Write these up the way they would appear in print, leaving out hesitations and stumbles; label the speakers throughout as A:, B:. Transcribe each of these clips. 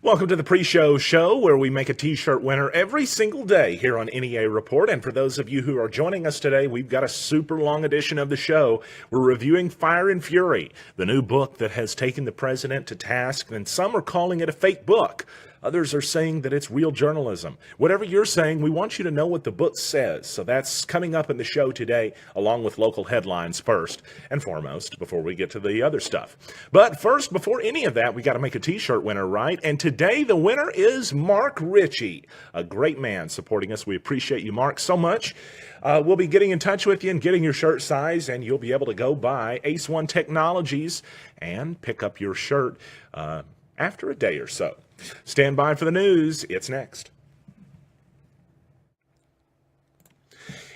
A: Welcome to the pre-show show where we make a t-shirt winner every single day here on NEA Report. And for those of you who are joining us today, we've got a super long edition of the show. We're reviewing Fire and Fury, the new book that has taken the president to task, and some are calling it a fake book. Others are saying that it's real journalism. Whatever you're saying, we want you to know what the book says. So that's coming up in the show today, along with local headlines first and foremost, before we get to the other stuff. But first, before any of that, we got to make a t-shirt winner, right? And today, the winner is Mark Ritchie, a great man supporting us. We appreciate you, Mark, so much. We'll be getting in touch with you and getting your shirt size, and you'll be able to go by Ace One Technologies and pick up your shirt after a day or so. Stand by for the news. It's next.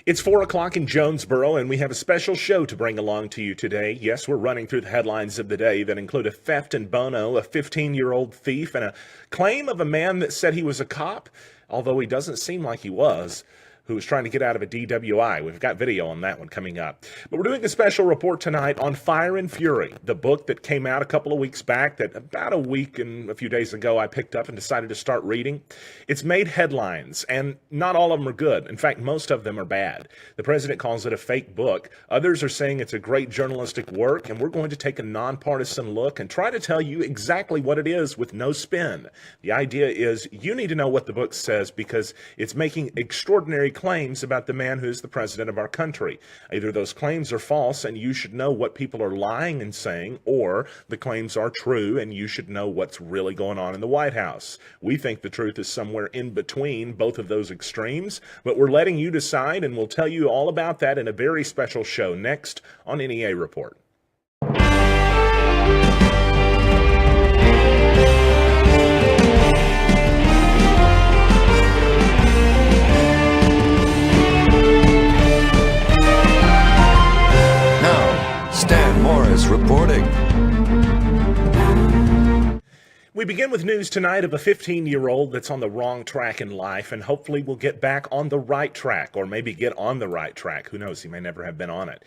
A: It's 4 o'clock in Jonesboro, and we have a special show to bring along to you today. Yes, we're running through the headlines of the day that include a theft in Bono, a 15-year-old thief, and a claim of a man that said he was a cop, although he doesn't seem like he was, who was trying to get out of a DWI. We've got video on that one coming up. But we're doing a special report tonight on Fire and Fury, the book that came out a couple of weeks back that about a week and a few days ago I picked up and decided to start reading. It's made headlines, and not all of them are good. In fact, most of them are bad. The president calls it a fake book. Others are saying it's a great journalistic work, and we're going to take a nonpartisan look and try to tell you exactly what it is with no spin. The idea is you need to know what the book says because it's making extraordinary claims about the man who's the president of our country. Either those claims are false and you should know what people are lying and saying, or the claims are true and you should know what's really going on in the White House. We think the truth is somewhere in between both of those extremes, but we're letting you decide, and we'll tell you all about that in a very special show next on NEA Report.
B: Reporting.
A: We begin with news tonight of a 15-year-old that's on the wrong track in life, and hopefully will get back on the right track, or maybe get on the right track. Who knows? He may never have been on it.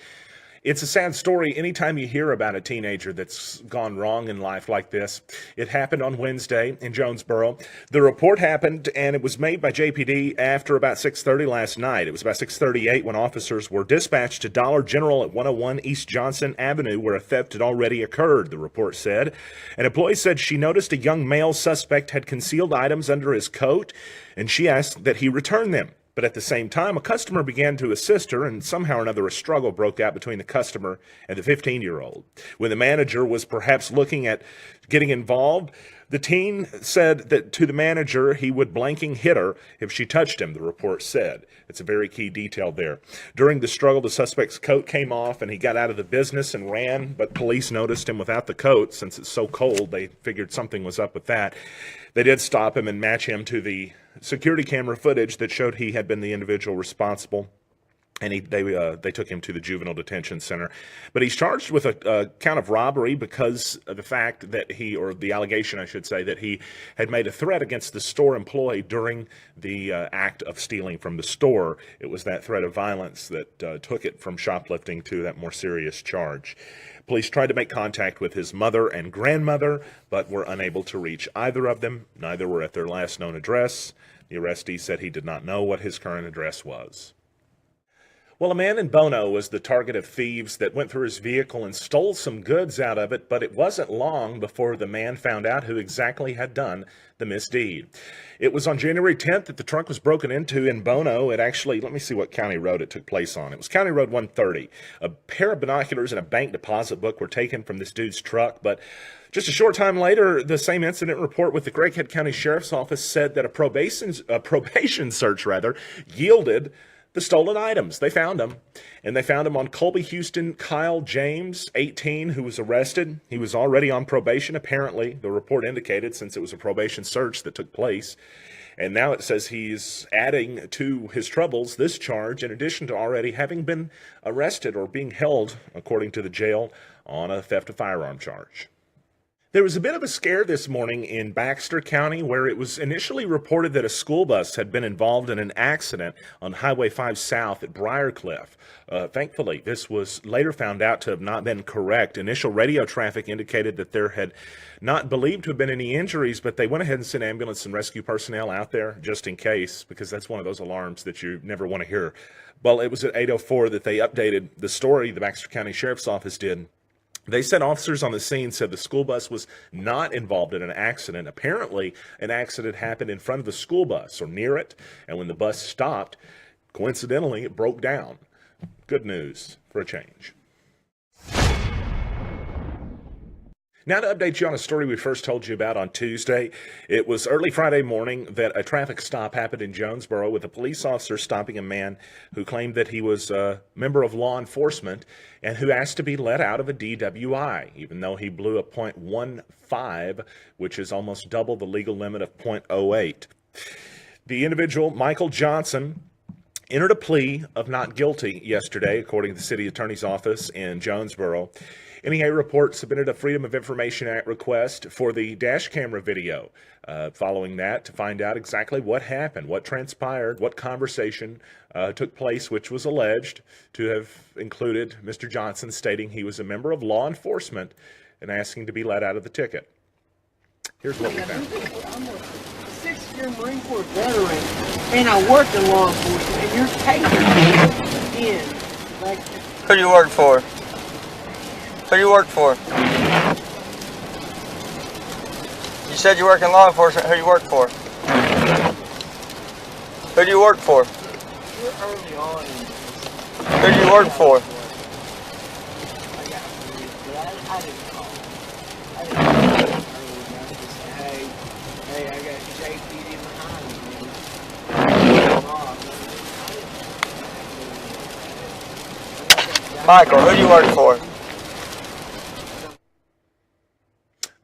A: It's a sad story anytime you hear about a teenager that's gone wrong in life like this. It happened on Wednesday in Jonesboro. The report happened, and it was made by JPD after about 6:30 last night. It was about 6:38 when officers were dispatched to Dollar General at 101 East Johnson Avenue, where a theft had already occurred, the report said. An employee said she noticed a young male suspect had concealed items under his coat, and she asked that he return them. But at the same time, a customer began to assist her, and somehow or another a struggle broke out between the customer and the 15-year-old. When the manager was perhaps looking at getting involved, the teen said that to the manager he would blanking hit her if she touched him, the report said. It's a very key detail there. During the struggle, the suspect's coat came off and he got out of the business and ran, but police noticed him without the coat. Since it's so cold, they figured something was up with that. They did stop him and match him to the security camera footage that showed he had been the individual responsible, and they took him to the juvenile detention center. But he's charged with a count of robbery because of the fact that the allegation, I should say, that he had made a threat against the store employee during the act of stealing from the store. It was that threat of violence that took it from shoplifting to that more serious charge. Police tried to make contact with his mother and grandmother, but were unable to reach either of them. Neither were at their last known address. The arrestee said he did not know what his current address was. Well, a man in Bono was the target of thieves that went through his vehicle and stole some goods out of it, but it wasn't long before the man found out who exactly had done the misdeed. It was on January 10th that the trunk was broken into in Bono. It actually, let me see what county road it took place on. It was County Road 130. A pair of binoculars and a bank deposit book were taken from this dude's truck, but just a short time later, the same incident report with the Craighead County Sheriff's Office said that a probation search yielded the stolen items. They found them, and they found him on Colby Houston Kyle James, 18, who was arrested. He was already on probation, apparently, the report indicated, since it was a probation search that took place. And now it says he's adding to his troubles this charge, in addition to already having been arrested or being held, according to the jail, on a theft of firearm charge. There was a bit of a scare this morning in Baxter County where it was initially reported that a school bus had been involved in an accident on Highway 5 South at Briarcliff. Thankfully, this was later found out to have not been correct. Initial radio traffic indicated that there had not believed to have been any injuries, but they went ahead and sent ambulance and rescue personnel out there just in case, because that's one of those alarms that you never want to hear. Well, it was at 8:04 that they updated the story, the Baxter County Sheriff's Office did. They said officers on the scene said the school bus was not involved in an accident. Apparently, an accident happened in front of the school bus or near it, and when the bus stopped, coincidentally, it broke down. Good news for a change. Now to update you on a story we first told you about on Tuesday. It was early Friday morning that a traffic stop happened in Jonesboro with a police officer stopping a man who claimed that he was a member of law enforcement and who asked to be let out of a DWI, even though he blew a .15, which is almost double the legal limit of .08. The individual, Michael Johnson, entered a plea of not guilty yesterday, according to the city attorney's office in Jonesboro. NEA Report submitted a Freedom of Information Act request for the dash camera video. Following that, to find out exactly what happened, what transpired, what conversation took place, which was alleged to have included Mr. Johnson stating he was a member of law enforcement and asking to be let out of the ticket. Here's what we found.
B: I'm a 6-year Marine Corps veteran, and I work in law enforcement, and you're taking me in. Like,
C: who do you work for? Who do you work for? You said you work in law enforcement. Who do you work for? Who do you work for?
B: you're early on in this.
C: Who do you work for?
B: I got police, but I didn't call. I didn't call early enough to say, hey, I got JPD behind me.
C: Michael, who do you work for?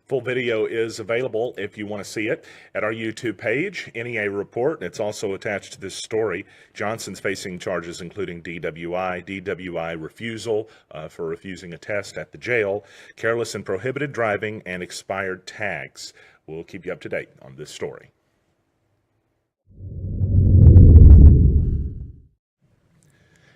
A: Full video is available if you want to see it at our YouTube page, NEA Report. It's also attached to this story. Johnson's facing charges including DWI refusal for refusing a test at the jail, careless and prohibited driving, and expired tags. We'll keep you up to date on this story.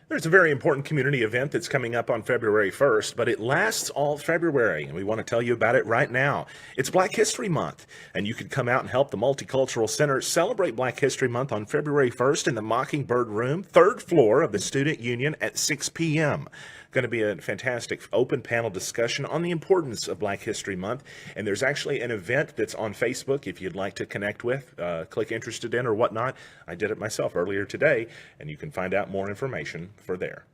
A: There's a very important community event that's coming up on February 1st, but it lasts all February, and we want to tell you about it right now. It's Black History Month, and you can come out and help the Multicultural Center celebrate Black History Month on February 1st in the Mockingbird Room, 3rd floor of the Student Union at 6 p.m. Going to be a fantastic open panel discussion on the importance of Black History Month, and there's actually an event that's on Facebook if you'd like to connect with, click interested in or whatnot. I did it myself earlier today, and you can find out more information for there.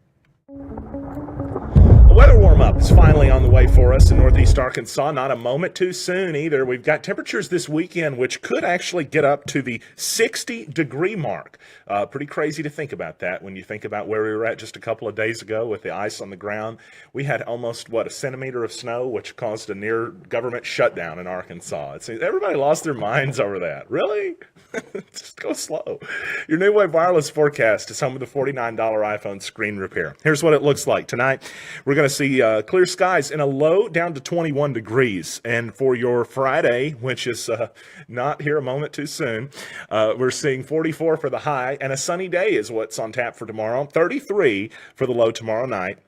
A: A weather warm-up is finally on the way for us in Northeast Arkansas. Not a moment too soon either. We've got temperatures this weekend which could actually get up to the 60-degree mark. Pretty crazy to think about that when you think about where we were at just a couple of days ago with the ice on the ground. We had almost, a centimeter of snow, which caused a near government shutdown in Arkansas. Everybody lost their minds over that. Really? Just go slow. Your New Wave Wireless forecast is home with the $49 iPhone screen repair. Here's what it looks like tonight. We're going to see clear skies in a low down to 21 degrees. And for your Friday, which is not here a moment too soon, we're seeing 44 for the high, and a sunny day is what's on tap for tomorrow. 33 for the low tomorrow night.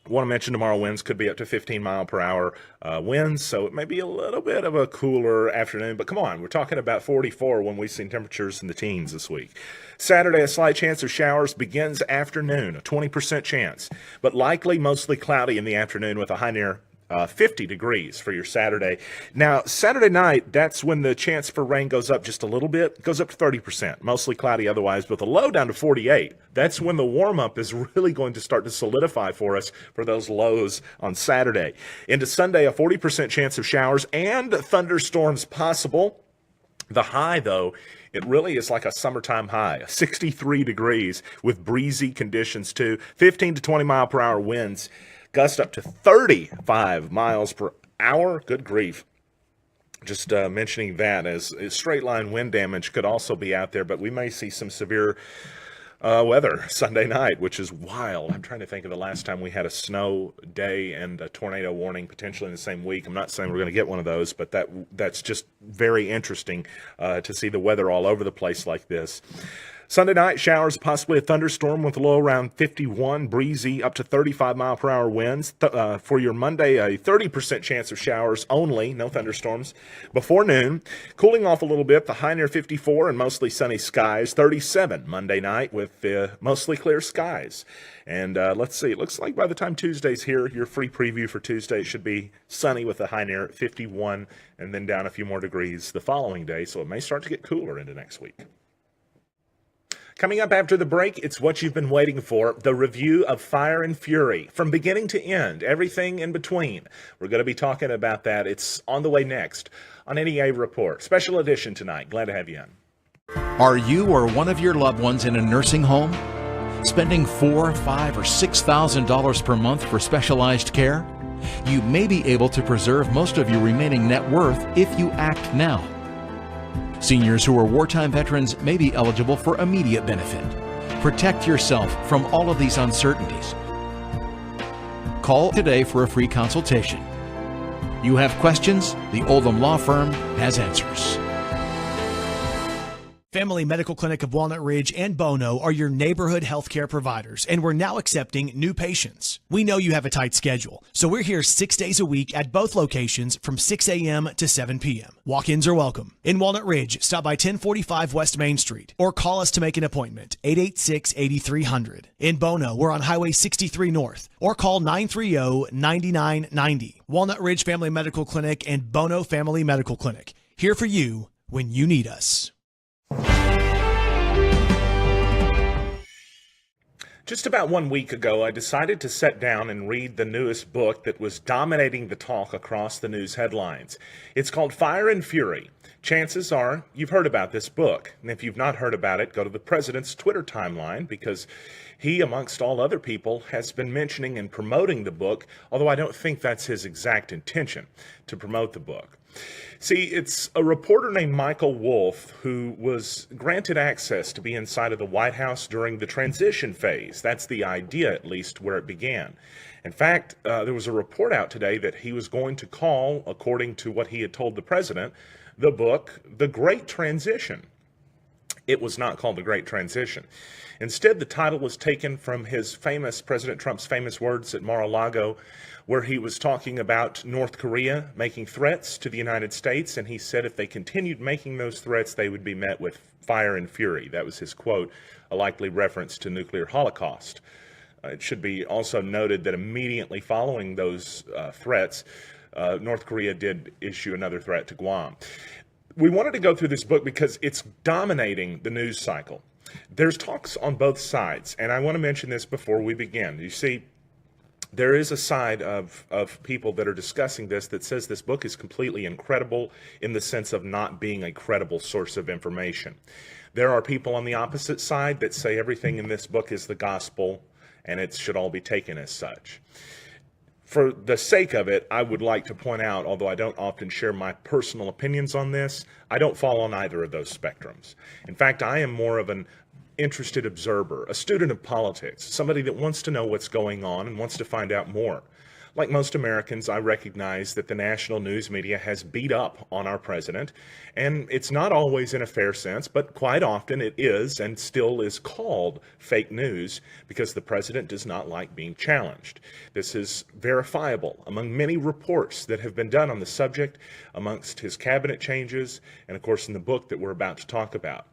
A: I want to mention tomorrow winds could be up to 15 mile per hour winds, so it may be a little bit of a cooler afternoon, but come on, we're talking about 44 when we've seen temperatures in the teens this week. Saturday, a slight chance of showers begins afternoon, a 20% chance, but likely mostly cloudy in the afternoon with a high near 50 degrees for your Saturday. Now, Saturday night, that's when the chance for rain goes up just a little bit. It goes up to 30%, mostly cloudy otherwise, with a low down to 48. That's when the warm-up is really going to start to solidify for us for those lows on Saturday. Into Sunday, a 40% chance of showers and thunderstorms possible. The high, though, it really is like a summertime high, 63 degrees with breezy conditions too, 15 to 20 mile per hour winds. Gust up to 35 miles per hour. Good grief. Just mentioning that as straight line wind damage could also be out there, but we may see some severe weather Sunday night, which is wild. I'm trying to think of the last time we had a snow day and a tornado warning potentially in the same week. I'm not saying we're going to get one of those, but that's just very interesting to see the weather all over the place like this. Sunday night, showers, possibly a thunderstorm with a low around 51, breezy, up to 35-mile-per-hour winds. For your Monday, a 30% chance of showers only, no thunderstorms, before noon. Cooling off a little bit, the high near 54 and mostly sunny skies. 37 Monday night with mostly clear skies. And let's see, it looks like by the time Tuesday's here, your free preview for Tuesday should be sunny with a high near 51 and then down a few more degrees the following day, so it may start to get cooler into next week. Coming up after the break, it's what you've been waiting for, the review of Fire and Fury, from beginning to end, everything in between. We're going to be talking about that. It's on the way next on NEA Report. Special edition tonight. Glad to have you in.
D: Are you or one of your loved ones in a nursing home? Spending $4,000, $5,000, or $6,000 per month for specialized care? You may be able to preserve most of your remaining net worth if you act now. Seniors who are wartime veterans may be eligible for immediate benefit. Protect yourself from all of these uncertainties. Call today for a free consultation. You have questions? The Oldham Law Firm has answers.
E: Family Medical Clinic of Walnut Ridge and Bono are your neighborhood healthcare providers, and we're now accepting new patients. We know you have a tight schedule, so we're here 6 days a week at both locations from 6 a.m. to 7 p.m. Walk-ins are welcome. In Walnut Ridge, stop by 1045 West Main Street or call us to make an appointment, 886-8300. In Bono, we're on Highway 63 North or call 930-9990. Walnut Ridge Family Medical Clinic and Bono Family Medical Clinic, here for you when you need us.
A: Just about 1 week ago, I decided to sit down and read the newest book that was dominating the talk across the news headlines. It's called Fire and Fury. Chances are you've heard about this book. And if you've not heard about it, go to the president's Twitter timeline, because he, amongst all other people, has been mentioning and promoting the book, although I don't think that's his exact intention, to promote the book. See, it's a reporter named Michael Wolff who was granted access to be inside of the White House during the transition phase. That's the idea, at least, where it began. In fact, there was a report out today that he was going to call, according to what he had told the president, the book The Great Transition. It was not called The Great Transition. Instead, the title was taken from President Trump's famous words at Mar-a-Lago, where he was talking about North Korea making threats to the United States, and he said if they continued making those threats, they would be met with fire and fury. That was his quote, a likely reference to nuclear holocaust. It should be also noted that immediately following those threats, North Korea did issue another threat to Guam. We wanted to go through this book because it's dominating the news cycle. There's talks on both sides, and I want to mention this before we begin. You see, there is a side of people that are discussing this that says this book is completely incredible in the sense of not being a credible source of information. There are people on the opposite side that say everything in this book is the gospel and it should all be taken as such. For the sake of it, I would like to point out, although I don't often share my personal opinions on this, I don't fall on either of those spectrums. In fact, I am more of an interested observer, a student of politics, somebody that wants to know what's going on and wants to find out more. Like most Americans, I recognize that the national news media has beat up on our president, and it's not always in a fair sense, but quite often it is and still is called fake news because the president does not like being challenged. This is verifiable among many reports that have been done on the subject, amongst his cabinet changes, and of course in the book that we're about to talk about.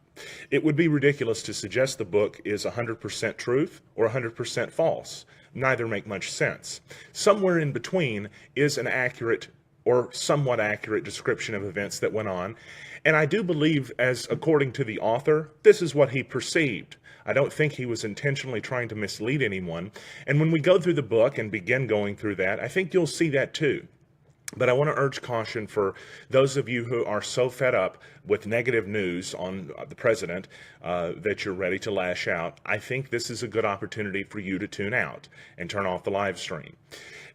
A: It would be ridiculous to suggest the book is 100% truth or 100% false. Neither make much sense. Somewhere in between is an accurate or somewhat accurate description of events that went on. And I do believe, as according to the author, this is what he perceived. I don't think he was intentionally trying to mislead anyone. And when we go through the book and begin going through that, I think you'll see that too. But I want to urge caution for those of you who are so fed up with negative news on the president that you're ready to lash out. I think this is a good opportunity for you to tune out and turn off the live stream.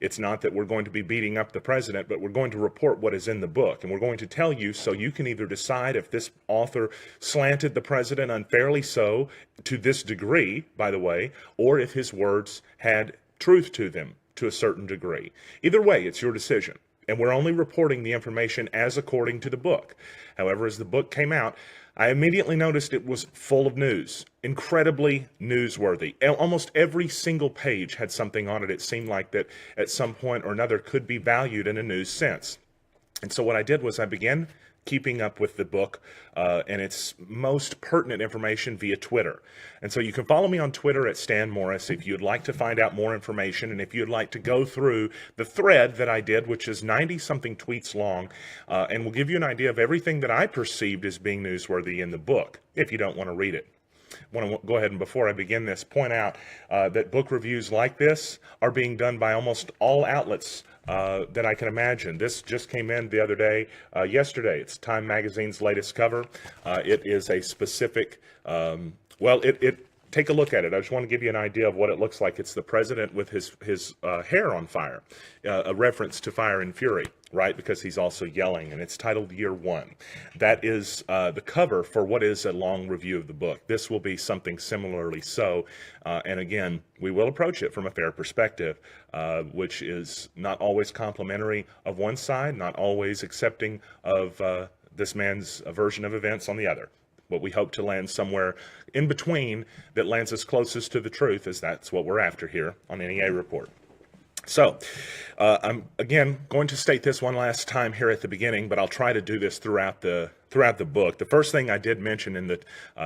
A: It's not that we're going to be beating up the president, but we're going to report what is in the book. And we're going to tell you so you can either decide if this author slanted the president unfairly so to this degree, by the way, or if his words had truth to them to a certain degree. Either way, it's your decision. And we're only reporting the information as according to the book. However, as the book came out, I immediately noticed it was full of news, incredibly newsworthy. Almost every single page had something on it. It seemed like that at some point or another could be valued in a news sense. And so what I did was I began keeping up with the book and its most pertinent information via Twitter. And so you can follow me on Twitter at Stan Morris if you'd like to find out more information, and if you'd like to go through the thread that I did, which is 90-something tweets long, and will give you an idea of everything that I perceived as being newsworthy in the book, if you don't want to read it. I want to go ahead and, before I begin this, point out that book reviews like this are being done by almost all outlets that I can imagine. This just came in the other day, yesterday. It's Time Magazine's latest cover. It is a specific, take a look at it. I just want to give you an idea of what it looks like. It's the president with his hair on fire, a reference to Fire and Fury, right? Because he's also yelling, and it's titled Year One. That is the cover for what is a long review of the book. This will be something similarly so, and again, we will approach it from a fair perspective, which is not always complimentary of one side, not always accepting of this man's version of events on the other. But we hope to land somewhere in between that lands us closest to the truth, as that's what we're after here on NEA Report. So, I'm again going to state this one last time here at the beginning, but I'll try to do this throughout the book. The first thing I did mention in the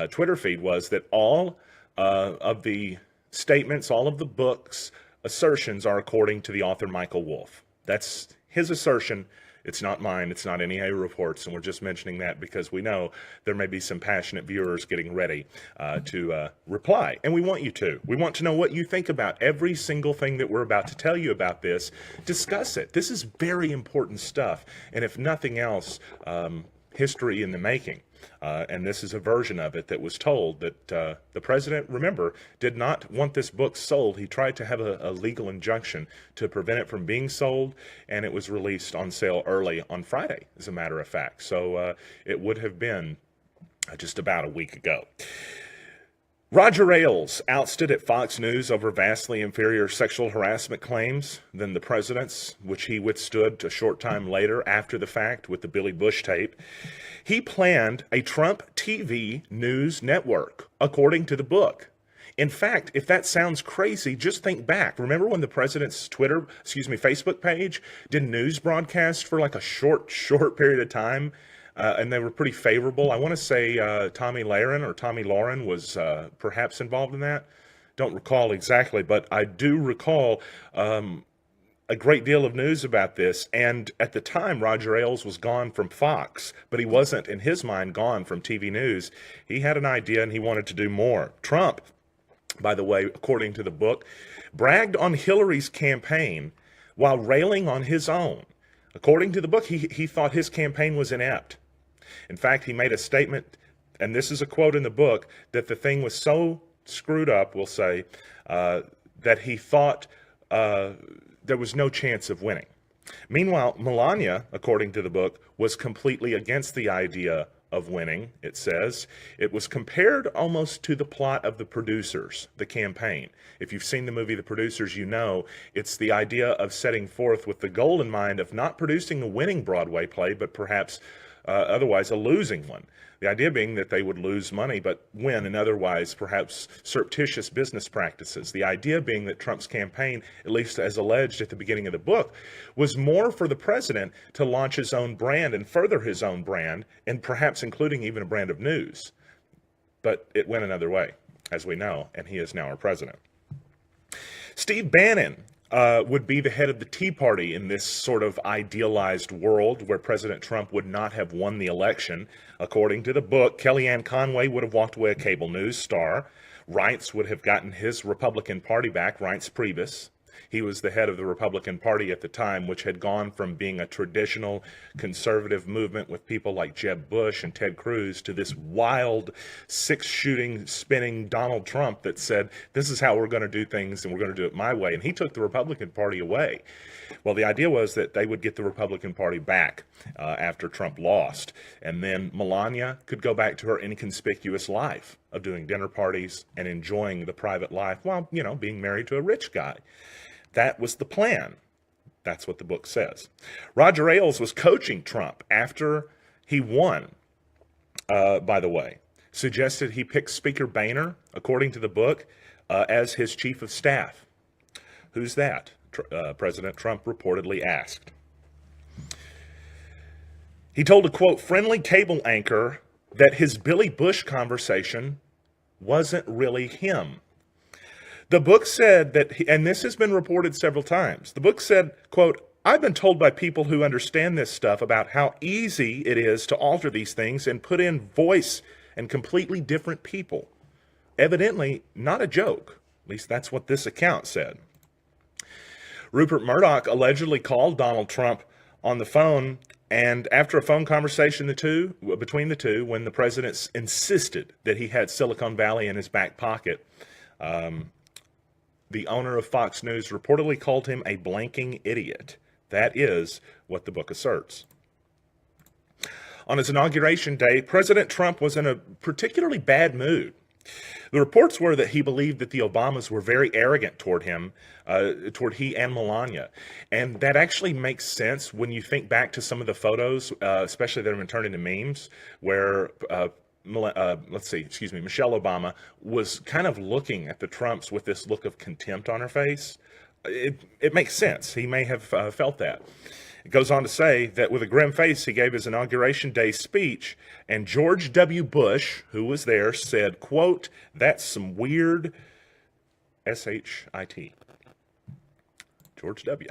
A: Twitter feed was that all of the statements, all of the book's assertions are according to the author Michael Wolff. That's his assertion. It's not mine. It's not NEA Reports, and we're just mentioning that because we know there may be some passionate viewers getting ready to reply, and we want you to. We want to know what you think about every single thing that we're about to tell you about this. Discuss it. This is very important stuff, and if nothing else, history in the making. And this is a version of it that was told that the president, remember, did not want this book sold. He tried to have a legal injunction to prevent it from being sold, and it was released on sale early on Friday, as a matter of fact. So it would have been just about a week ago. Roger Ailes ousted at Fox News over vastly inferior sexual harassment claims than the president's, which he withstood a short time later after the fact with the Billy Bush tape. He planned a Trump TV news network, according to the book. In fact, if that sounds crazy, just think back. Remember when the president's Facebook page did news broadcasts for like a short period of time? And they were pretty favorable. I want to say Tommy Lauren was perhaps involved in that. Don't recall exactly, but I do recall a great deal of news about this. And at the time, Roger Ailes was gone from Fox, but he wasn't, in his mind, gone from TV news. He had an idea and he wanted to do more. Trump, by the way, according to the book, bragged on Hillary's campaign while railing on his own. According to the book, he thought his campaign was inept. In fact, he made a statement, and this is a quote in the book, that the thing was so screwed up, we'll say, that he thought there was no chance of winning. Meanwhile, Melania, according to the book, was completely against the idea of winning, it says. It was compared almost to the plot of The Producers, the campaign. If you've seen the movie The Producers, you know it's the idea of setting forth with the goal in mind of not producing a winning Broadway play, but perhaps otherwise a losing one. The idea being that they would lose money but win in otherwise perhaps surreptitious business practices. The idea being that Trump's campaign, at least as alleged at the beginning of the book, was more for the president to launch his own brand and further his own brand, and perhaps including even a brand of news. But it went another way, as we know, and he is now our president. Steve Bannon would be the head of the Tea Party in this sort of idealized world where President Trump would not have won the election. According to the book, Kellyanne Conway would have walked away a cable news star. Reince would have gotten his Republican Party back, Reince Priebus. He was the head of the Republican Party at the time, which had gone from being a traditional conservative movement with people like Jeb Bush and Ted Cruz to this wild, six-shooting, spinning Donald Trump that said, this is how we're going to do things and we're going to do it my way. And he took the Republican Party away. Well, the idea was that they would get the Republican Party back after Trump lost. And then Melania could go back to her inconspicuous life of doing dinner parties and enjoying the private life while, being married to a rich guy. That was the plan. That's what the book says. Roger Ailes was coaching Trump after he won, by the way. Suggested he pick Speaker Boehner, according to the book, as his chief of staff. Who's that? President Trump reportedly asked. He told a, quote, friendly cable anchor that his Billy Bush conversation wasn't really him. The book said that, and this has been reported several times, the book said, quote, I've been told by people who understand this stuff about how easy it is to alter these things and put in voice and completely different people. Evidently, not a joke. At least that's what this account said. Rupert Murdoch allegedly called Donald Trump on the phone, and after a phone conversation between the two, when the president insisted that he had Silicon Valley in his back pocket, the owner of Fox News reportedly called him a blanking idiot. That is what the book asserts. On his inauguration day, President Trump was in a particularly bad mood. The reports were that he believed that the Obamas were very arrogant toward him, toward he and Melania. And that actually makes sense when you think back to some of the photos, especially that have been turned into memes, where, Michelle Obama was kind of looking at the Trumps with this look of contempt on her face. It makes sense. He may have felt that. It goes on to say that with a grim face, he gave his inauguration day speech, and George W. Bush, who was there, said, quote, that's some weird S-H-I-T. George W.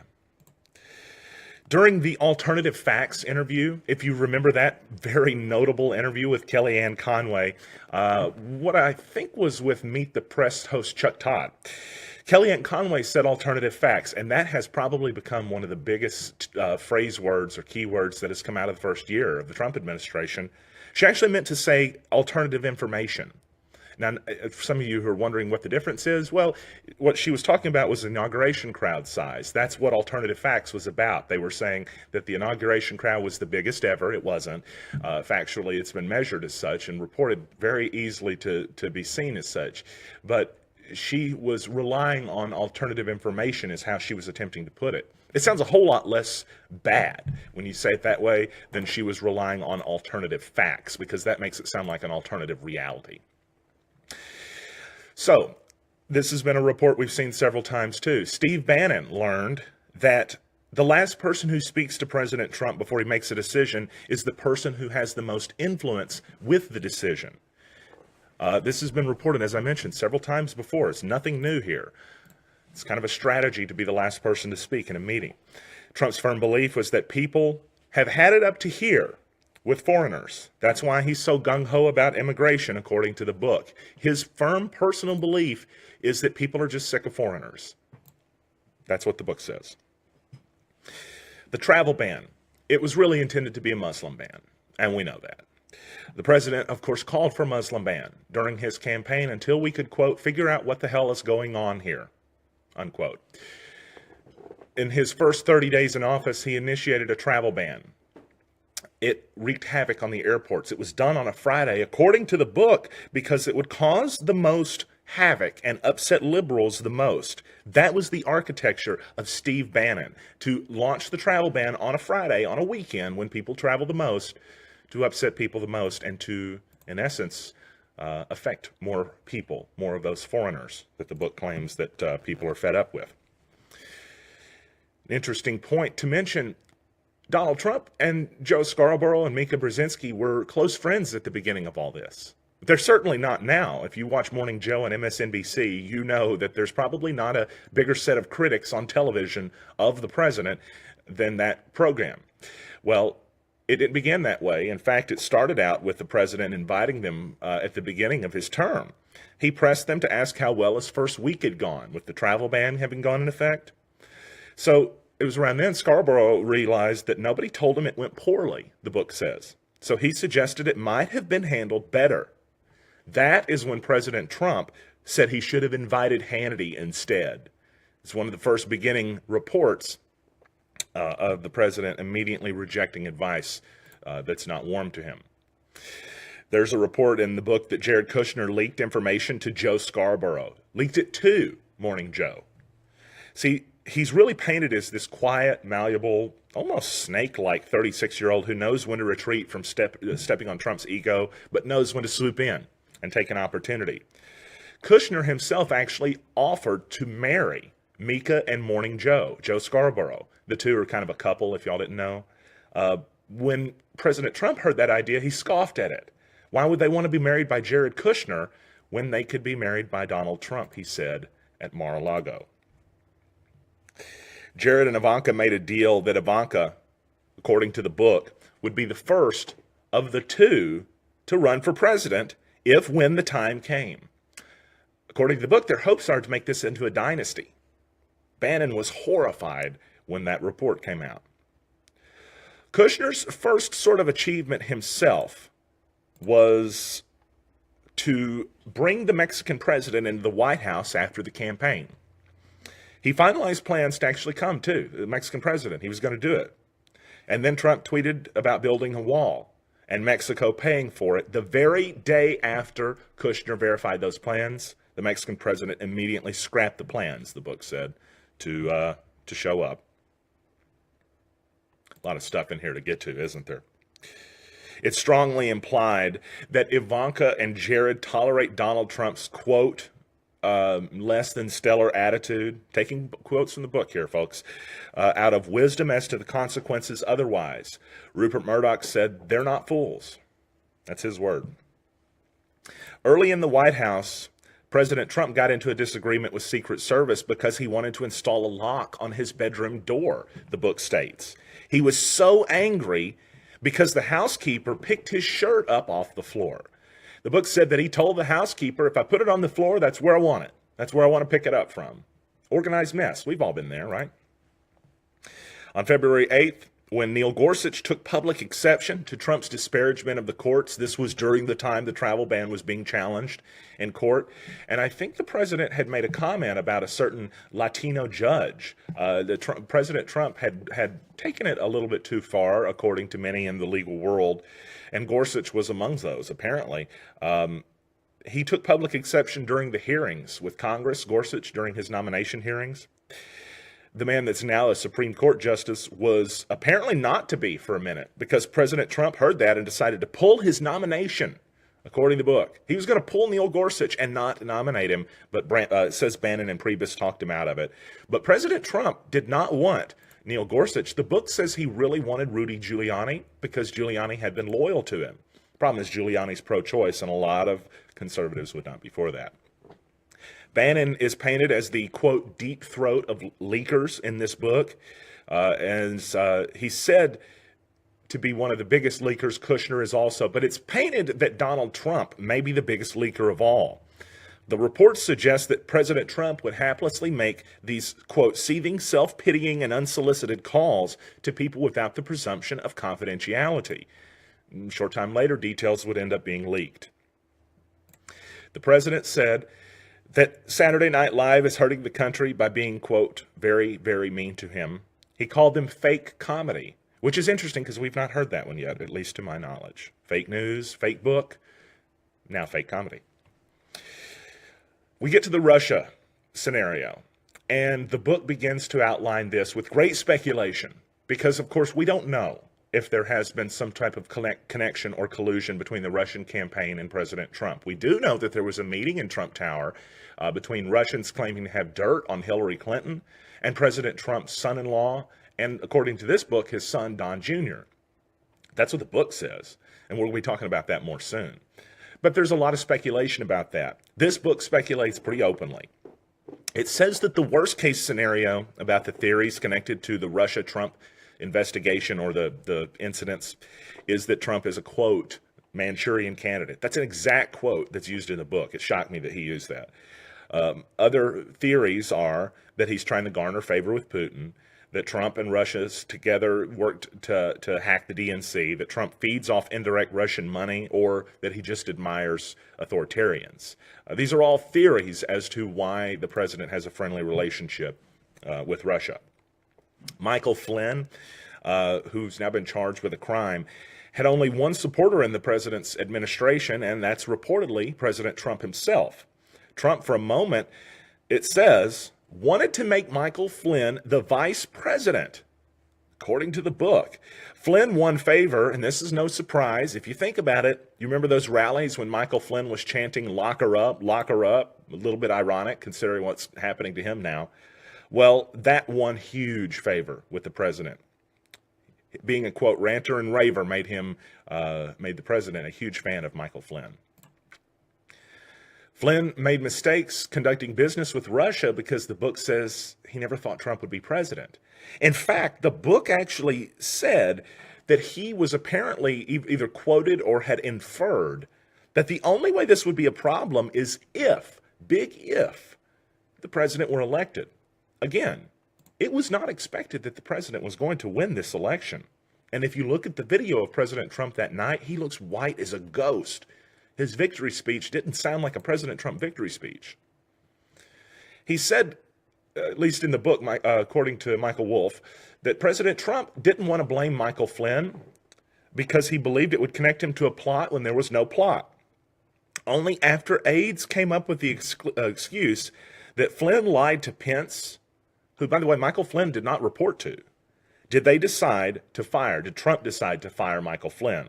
A: During the Alternative Facts interview, if you remember that very notable interview with Kellyanne Conway, what I think was with Meet the Press host Chuck Todd, Kellyanne Conway said alternative facts, and that has probably become one of the biggest phrase words or keywords that has come out of the first year of the Trump administration. She actually meant to say alternative information. Now, for some of you who are wondering what the difference is, well, what she was talking about was inauguration crowd size. That's what alternative facts was about. They were saying that the inauguration crowd was the biggest ever. It wasn't. Factually, it's been measured as such and reported very easily to be seen as such. But she was relying on alternative information is how she was attempting to put it. It sounds a whole lot less bad when you say it that way than she was relying on alternative facts, because that makes it sound like an alternative reality. So, this has been a report we've seen several times too. Steve Bannon learned that the last person who speaks to President Trump before he makes a decision is the person who has the most influence with the decision. This has been reported, as I mentioned, several times before. It's nothing new here. It's kind of a strategy to be the last person to speak in a meeting. Trump's firm belief was that people have had it up to here with foreigners. That's why he's so gung-ho about immigration, according to the book. His firm personal belief is that people are just sick of foreigners. That's what the book says. The travel ban. It was really intended to be a Muslim ban, and we know that. The president, of course, called for a Muslim ban during his campaign until we could, quote, figure out what the hell is going on here, unquote. In his first 30 days in office, he initiated a travel ban. It wreaked havoc on the airports. It was done on a Friday, according to the book, because it would cause the most havoc and upset liberals the most. That was the architecture of Steve Bannon, to launch the travel ban on a Friday, on a weekend when people travel the most, to upset people the most, and to, in essence, affect more people, more of those foreigners that the book claims that people are fed up with. An interesting point to mention, Donald Trump and Joe Scarborough and Mika Brzezinski were close friends at the beginning of all this. They're certainly not now. If you watch Morning Joe and MSNBC, you know that there's probably not a bigger set of critics on television of the president than that program. Well, it didn't begin that way. In fact, it started out with the president inviting them at the beginning of his term He pressed them to ask how well his first week had gone, with the travel ban having gone in effect. So it was around then Scarborough realized that nobody told him it went poorly, the book says. So he suggested it might have been handled better. That is when President Trump said he should have invited Hannity instead. It's one of the first beginning reports of the president immediately rejecting advice that's not warm to him. There's a report in the book that Jared Kushner leaked information to Joe Scarborough. Leaked it to Morning Joe. See, he's really painted as this quiet, malleable, almost snake-like 36-year-old who knows when to retreat from stepping on Trump's ego, but knows when to swoop in and take an opportunity. Kushner himself actually offered to marry Mika and Morning Joe, Joe Scarborough. The two are kind of a couple, if y'all didn't know. When President Trump heard that idea, he scoffed at it. Why would they want to be married by Jared Kushner when they could be married by Donald Trump, he said at Mar-a-Lago. Jared and Ivanka made a deal that Ivanka, according to the book, would be the first of the two to run for president when the time came. According to the book, their hopes are to make this into a dynasty. Bannon was horrified when that report came out. Kushner's first sort of achievement himself was to bring the Mexican president into the White House after the campaign. He finalized plans to actually come, too, the Mexican president. He was going to do it. And then Trump tweeted about building a wall and Mexico paying for it. The very day after Kushner verified those plans, the Mexican president immediately scrapped the plans, the book said, to show up. A lot of stuff in here to get to, isn't there? It's strongly implied that Ivanka and Jared tolerate Donald Trump's, quote, less than stellar attitude, taking quotes from the book here, folks, out of wisdom as to the consequences otherwise. Rupert Murdoch said, they're not fools. That's his word. Early in the White House, President Trump got into a disagreement with Secret Service because he wanted to install a lock on his bedroom door, the book states. He was so angry because the housekeeper picked his shirt up off the floor. The book said that he told the housekeeper, if I put it on the floor, that's where I want it. That's where I want to pick it up from. Organized mess. We've all been there, right? On February 8th, when Neil Gorsuch took public exception to Trump's disparagement of the courts, this was during the time the travel ban was being challenged in court. And I think the president had made a comment about a certain Latino judge. President Trump had taken it a little bit too far, according to many in the legal world. And Gorsuch was among those, apparently. He took public exception during the hearings with Congress, Gorsuch, during his nomination hearings. The man that's now a Supreme Court justice was apparently not to be for a minute because President Trump heard that and decided to pull his nomination, according to the book. He was going to pull Neil Gorsuch and not nominate him, but it says Bannon and Priebus talked him out of it. But President Trump did not want Neil Gorsuch. The book says he really wanted Rudy Giuliani because Giuliani had been loyal to him. The problem is Giuliani's pro-choice, and a lot of conservatives would not be for that. Bannon is painted as the, quote, deep throat of leakers in this book. And he's said to be one of the biggest leakers. Kushner is also. But it's painted that Donald Trump may be the biggest leaker of all. The reports suggest that President Trump would haplessly make these, quote, seething, self-pitying, and unsolicited calls to people without the presumption of confidentiality. A short time later, details would end up being leaked. The president said that Saturday Night Live is hurting the country by being, quote, very, very mean to him. He called them fake comedy, which is interesting because we've not heard that one yet, at least to my knowledge. Fake news, fake book, now fake comedy. We get to the Russia scenario, and the book begins to outline this with great speculation because, of course, we don't know if there has been some type of connection or collusion between the Russian campaign and President Trump. We do know that there was a meeting in Trump Tower between Russians claiming to have dirt on Hillary Clinton and President Trump's son-in-law, and according to this book, his son, Don Jr. That's what the book says, and we'll be talking about that more soon. But there's a lot of speculation about that. This book speculates pretty openly. It says that the worst-case scenario about the theories connected to the Russia-Trump investigation or the incidents is that Trump is a, quote, Manchurian Candidate. That's an exact quote that's used in the book. It shocked me that he used that. Other theories are that he's trying to garner favor with Putin, that Trump and Russia together worked to hack the DNC, that Trump feeds off indirect Russian money, or that he just admires authoritarians. These are all theories as to why the president has a friendly relationship with Russia. Michael Flynn, who's now been charged with a crime, had only one supporter in the president's administration, and that's reportedly President Trump himself. Trump, for a moment, it says, wanted to make Michael Flynn the vice president. According to the book, Flynn won favor, and this is no surprise. If you think about it, you remember those rallies when Michael Flynn was chanting, lock her up, lock her up? A little bit ironic considering what's happening to him now. Well, that won huge favor with the president. Being a, quote, ranter and raver made the president a huge fan of Michael Flynn. Flynn made mistakes conducting business with Russia because the book says he never thought Trump would be president. In fact, the book actually said that he was apparently either quoted or had inferred that the only way this would be a problem is if, big if, the president were elected. Again, it was not expected that the president was going to win this election. And if you look at the video of President Trump that night, he looks white as a ghost. His victory speech didn't sound like a President Trump victory speech. He said, at least in the book, according to Michael Wolff, that President Trump didn't want to blame Michael Flynn because he believed it would connect him to a plot when there was no plot. Only after aides came up with the excuse that Flynn lied to Pence, who, by the way, Michael Flynn did not report to, did Trump decide to fire Michael Flynn?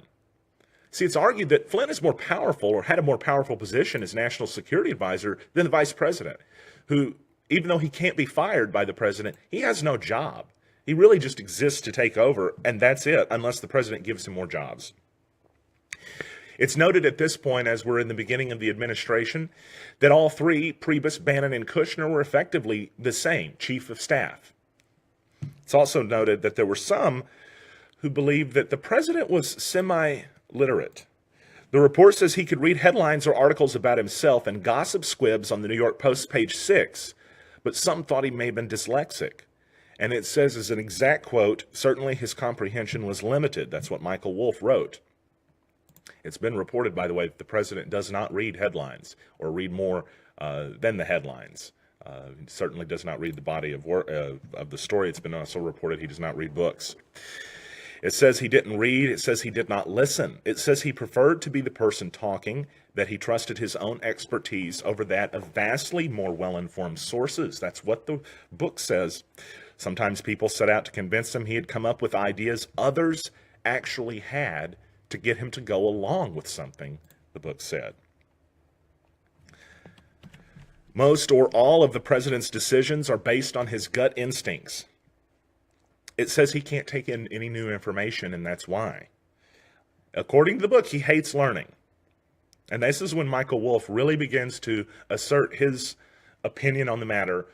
A: See, it's argued that Flynn is more powerful, or had a more powerful position as national security advisor than the vice president, who, even though he can't be fired by the president, he has no job. He really just exists to take over, and that's it, unless the president gives him more jobs. It's noted at this point, as we're in the beginning of the administration, that all three, Priebus, Bannon, and Kushner, were effectively the same, chief of staff. It's also noted that there were some who believed that the president was semi-literate. The report says he could read headlines or articles about himself and gossip squibs on the New York Post, page 6, but some thought he may have been dyslexic. And it says, as an exact quote, certainly his comprehension was limited. That's what Michael Wolff wrote. It's been reported, by the way, that the president does not read headlines or read more than the headlines. He certainly does not read the body of the story. It's been also reported he does not read books. It says he didn't read. It says he did not listen. It says he preferred to be the person talking, that he trusted his own expertise over that of vastly more well-informed sources. That's what the book says. Sometimes people set out to convince him he had come up with ideas others actually had to get him to go along with something, the book said. Most or all of the president's decisions are based on his gut instincts. It says he can't take in any new information, and that's why. According to the book, he hates learning. And this is when Michael Wolff really begins to assert his opinion on the matter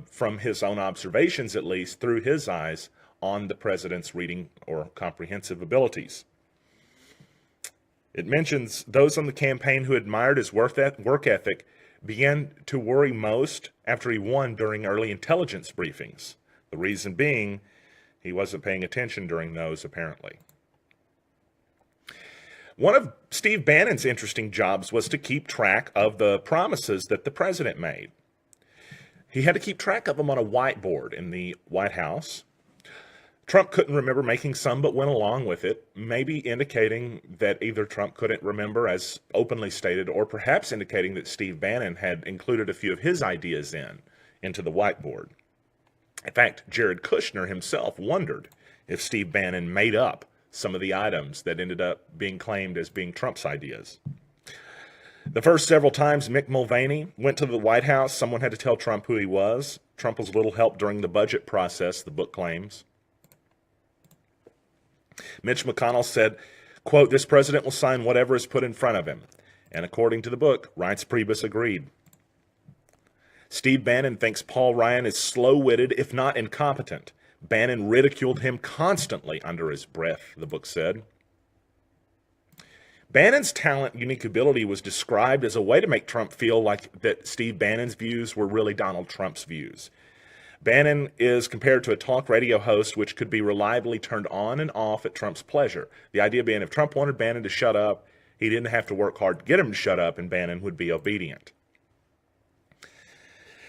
A: from his own observations, at least, through his eyes, on the president's reading or comprehensive abilities. It mentions those on the campaign who admired his work ethic began to worry most after he won during early intelligence briefings. The reason being, he wasn't paying attention during those, apparently. One of Steve Bannon's interesting jobs was to keep track of the promises that the president made. He had to keep track of them on a whiteboard in the White House. Trump couldn't remember making some, but went along with it, maybe indicating that either Trump couldn't remember, as openly stated, or perhaps indicating that Steve Bannon had included a few of his ideas into the whiteboard. In fact, Jared Kushner himself wondered if Steve Bannon made up some of the items that ended up being claimed as being Trump's ideas. The first several times Mick Mulvaney went to the White House, someone had to tell Trump who he was. Trump was little help during the budget process, the book claims. Mitch McConnell said, quote, "This president will sign whatever is put in front of him." And according to the book, Reince Priebus agreed. Steve Bannon thinks Paul Ryan is slow-witted, if not incompetent. Bannon ridiculed him constantly under his breath, the book said. Bannon's talent, unique ability was described as a way to make Trump feel like that Steve Bannon's views were really Donald Trump's views. Bannon is compared to a talk radio host which could be reliably turned on and off at Trump's pleasure. The idea being if Trump wanted Bannon to shut up, he didn't have to work hard to get him to shut up, and Bannon would be obedient.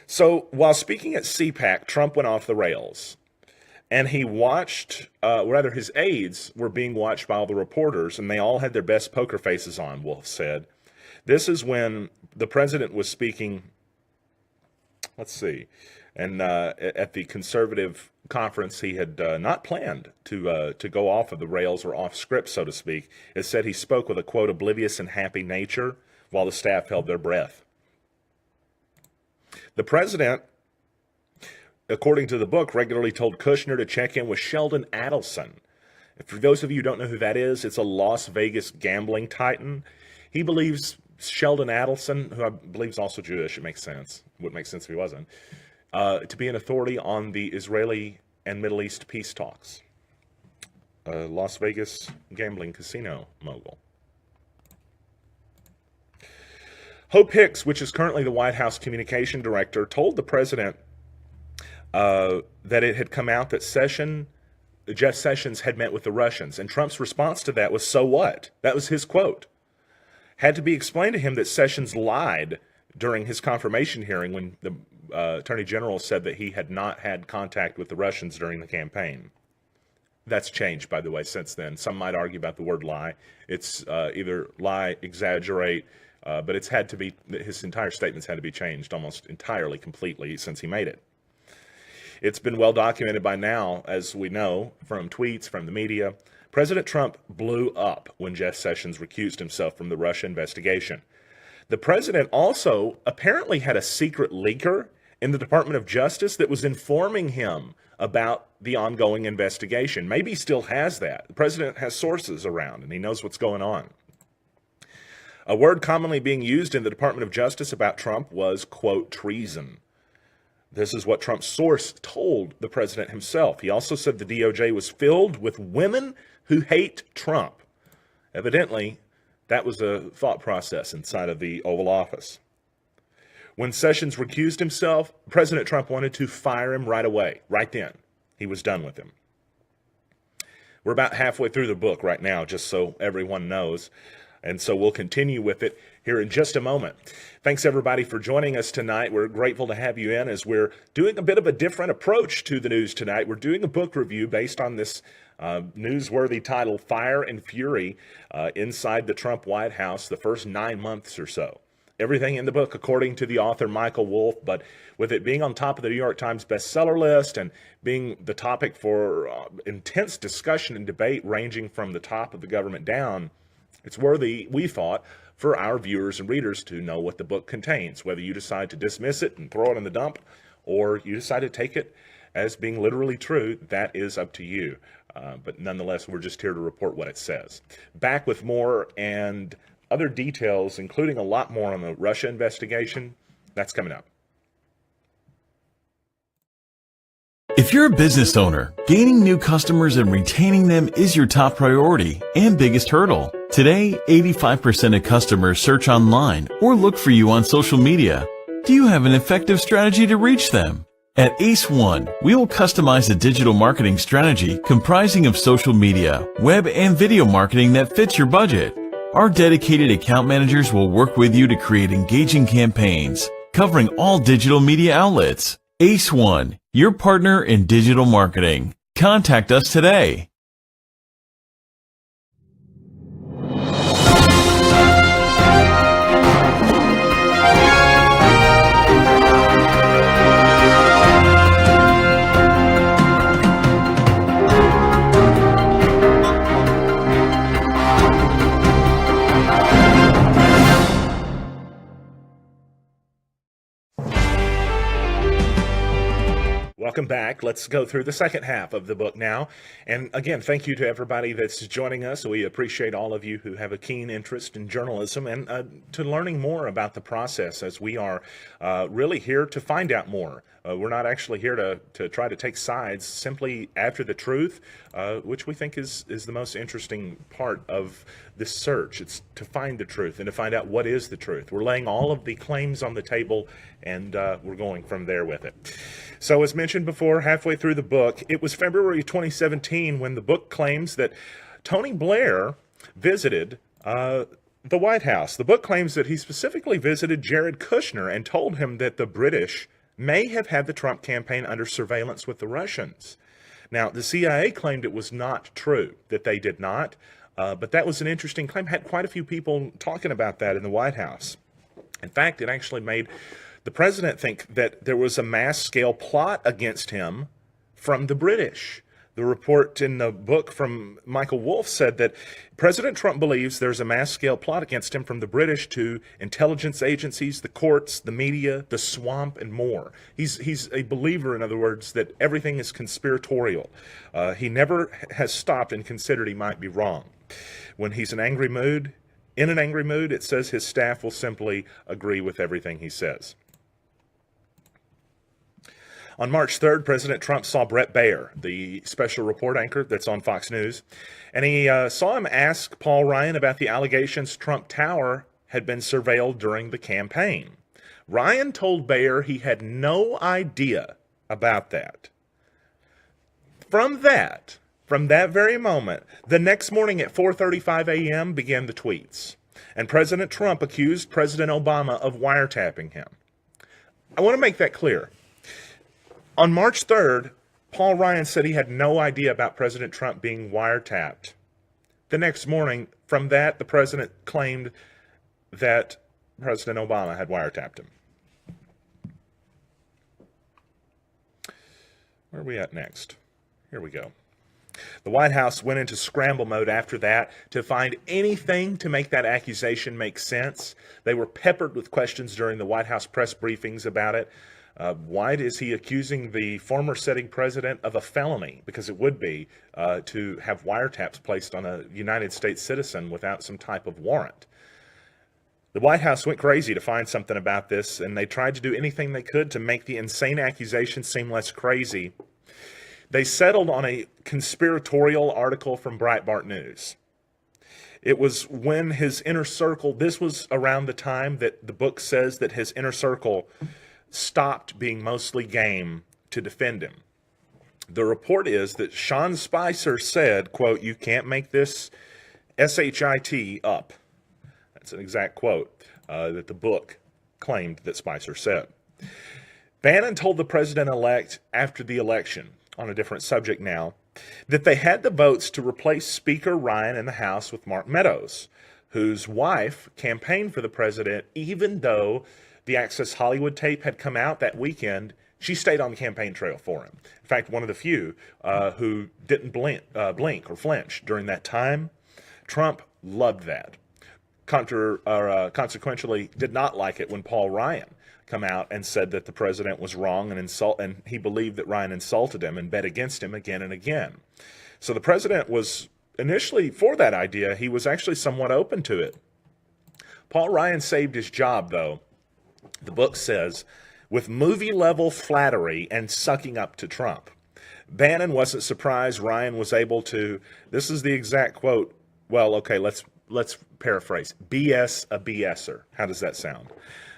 A: So while speaking at CPAC, Trump went off the rails. And he watched, his aides were being watched by all the reporters, and they all had their best poker faces on, Wolff said. This is when the president was speaking, and at the conservative conference, he had not planned to go off of the rails or off script, so to speak. It said he spoke with a, quote, oblivious and happy nature while the staff held their breath. The president, according to the book, regularly told Kushner to check in with Sheldon Adelson. For those of you who don't know who that is, it's a Las Vegas gambling titan. He believes Sheldon Adelson, who I believe is also Jewish, it makes sense. It wouldn't make sense if he wasn't, to be an authority on the Israeli and Middle East peace talks. Las Vegas gambling casino mogul. Hope Hicks, which is currently the White House communication director, told the president that it had come out that Jeff Sessions had met with the Russians. And Trump's response to that was, so what? That was his quote. Had to be explained to him that Sessions lied during his confirmation hearing when the Attorney General said that he had not had contact with the Russians during the campaign. That's changed, by the way, since then. Some might argue about the word lie. It's either lie, exaggerate, but it's had to be, his entire statements had to be changed almost entirely, completely, since he made it. It's been well documented by now, as we know, from tweets, from the media. President Trump blew up when Jeff Sessions recused himself from the Russia investigation. The president also apparently had a secret leaker in the Department of Justice that was informing him about the ongoing investigation. Maybe he still has that. The president has sources around, and he knows what's going on. A word commonly being used in the Department of Justice about Trump was, quote, treason. This is what Trump's source told the president himself. He also said the DOJ was filled with women who hate Trump. Evidently, that was a thought process inside of the Oval Office. When Sessions recused himself, President Trump wanted to fire him right away, right then. He was done with him. We're about halfway through the book right now, just so everyone knows. And so we'll continue with it here in just a moment. Thanks, everybody, for joining us tonight. We're grateful to have you in as we're doing a bit of a different approach to the news tonight. We're doing a book review based on this newsworthy title, Fire and Fury, inside the Trump White House, the first 9 months or so. Everything in the book, according to the author Michael Wolff, but with it being on top of the New York Times bestseller list and being the topic for intense discussion and debate ranging from the top of the government down, it's worthy, we thought, for our viewers and readers to know what the book contains. Whether you decide to dismiss it and throw it in the dump, or you decide to take it as being literally true, that is up to you. But nonetheless, we're just here to report what it says. Back with more and other details, including a lot more on the Russia investigation. That's coming up.
F: If you're a business owner, gaining new customers and retaining them is your top priority and biggest hurdle. Today, 85% of customers search online or look for you on social media. Do you have an effective strategy to reach them? At Ace One, we will customize a digital marketing strategy comprising of social media, web, and video marketing that fits your budget. Our dedicated account managers will work with you to create engaging campaigns, covering all digital media outlets. Ace One, your partner in digital marketing. Contact us today.
A: welcome back. Let's go through the second half of the book now. And again, thank you to everybody that's joining us. We appreciate all of you who have a keen interest in journalism and to learning more about the process, as we are really here to find out more. We're not actually here to try to take sides, simply after the truth, which we think is the most interesting part of this search. It's to find the truth and to find out what is the truth. We're laying all of the claims on the table, and we're going from there with it. So as mentioned before, halfway through the book, it was February 2017 when the book claims that Tony Blair visited the White House. The book claims that he specifically visited Jared Kushner and told him that the British may have had the Trump campaign under surveillance with the Russians. Now, the CIA claimed it was not true, that they did not, but that was an interesting claim. Had quite a few people talking about that in the White House. In fact, it actually made the president think that there was a mass-scale plot against him from the British. The report in the book from Michael Wolff said that President Trump believes there's a mass-scale plot against him from the British to intelligence agencies, the courts, the media, the swamp, and more. He's a believer, in other words, that everything is conspiratorial. He never has stopped and considered he might be wrong. When he's in an angry mood, it says his staff will simply agree with everything he says. On March 3rd, President Trump saw Bret Baier, the special report anchor that's on Fox News, and he saw him ask Paul Ryan about the allegations Trump Tower had been surveilled during the campaign. Ryan told Baier he had no idea about that. From that very moment, the next morning at 4:35 a.m. began the tweets, and President Trump accused President Obama of wiretapping him. I want to make that clear. On March 3rd, Paul Ryan said he had no idea about President Trump being wiretapped. The next morning, from that, the president claimed that President Obama had wiretapped him. Where are we at next? Here we go. The White House went into scramble mode after that to find anything to make that accusation make sense. They were peppered with questions during the White House press briefings about it. Why is he accusing the former sitting president of a felony? Because it would be to have wiretaps placed on a United States citizen without some type of warrant. The White House went crazy to find something about this, and they tried to do anything they could to make the insane accusation seem less crazy. They settled on a conspiratorial article from Breitbart News. It was when his inner circle, this was around the time that the book says that his inner circle stopped being mostly game to defend him. The report is that Sean Spicer said, quote, "You can't make this shit up." That's an exact quote that the book claimed that Spicer said. Bannon told the president-elect after the election, on a different subject now, that they had the votes to replace Speaker Ryan in the House with Mark Meadows, whose wife campaigned for the president even though the Access Hollywood tape had come out that weekend. She stayed on the campaign trail for him. In fact, one of the few who didn't blink or flinch during that time. Trump loved that. Consequently, did not like it when Paul Ryan come out and said that the president was wrong and he believed that Ryan insulted him and bet against him again and again. So the president was initially for that idea. He was actually somewhat open to it. Paul Ryan saved his job, though, the book says, with movie-level flattery and sucking up to Trump. Bannon wasn't surprised Ryan was able to, this is the exact quote, well, okay, let's paraphrase, BS a BSer. How does that sound?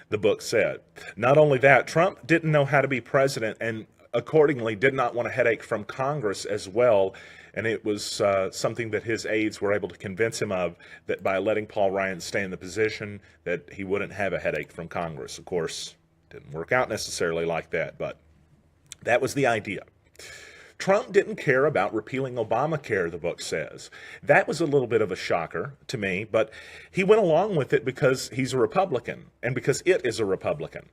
A: The book said. Not only that, Trump didn't know how to be president and accordingly did not want a headache from Congress as well. And it was something that his aides were able to convince him of, that by letting Paul Ryan stay in the position, that he wouldn't have a headache from Congress. Of course, didn't work out necessarily like that, but that was the idea. Trump didn't care about repealing Obamacare, the book says. That was a little bit of a shocker to me, but he went along with it because he's a Republican and because it is a Republican.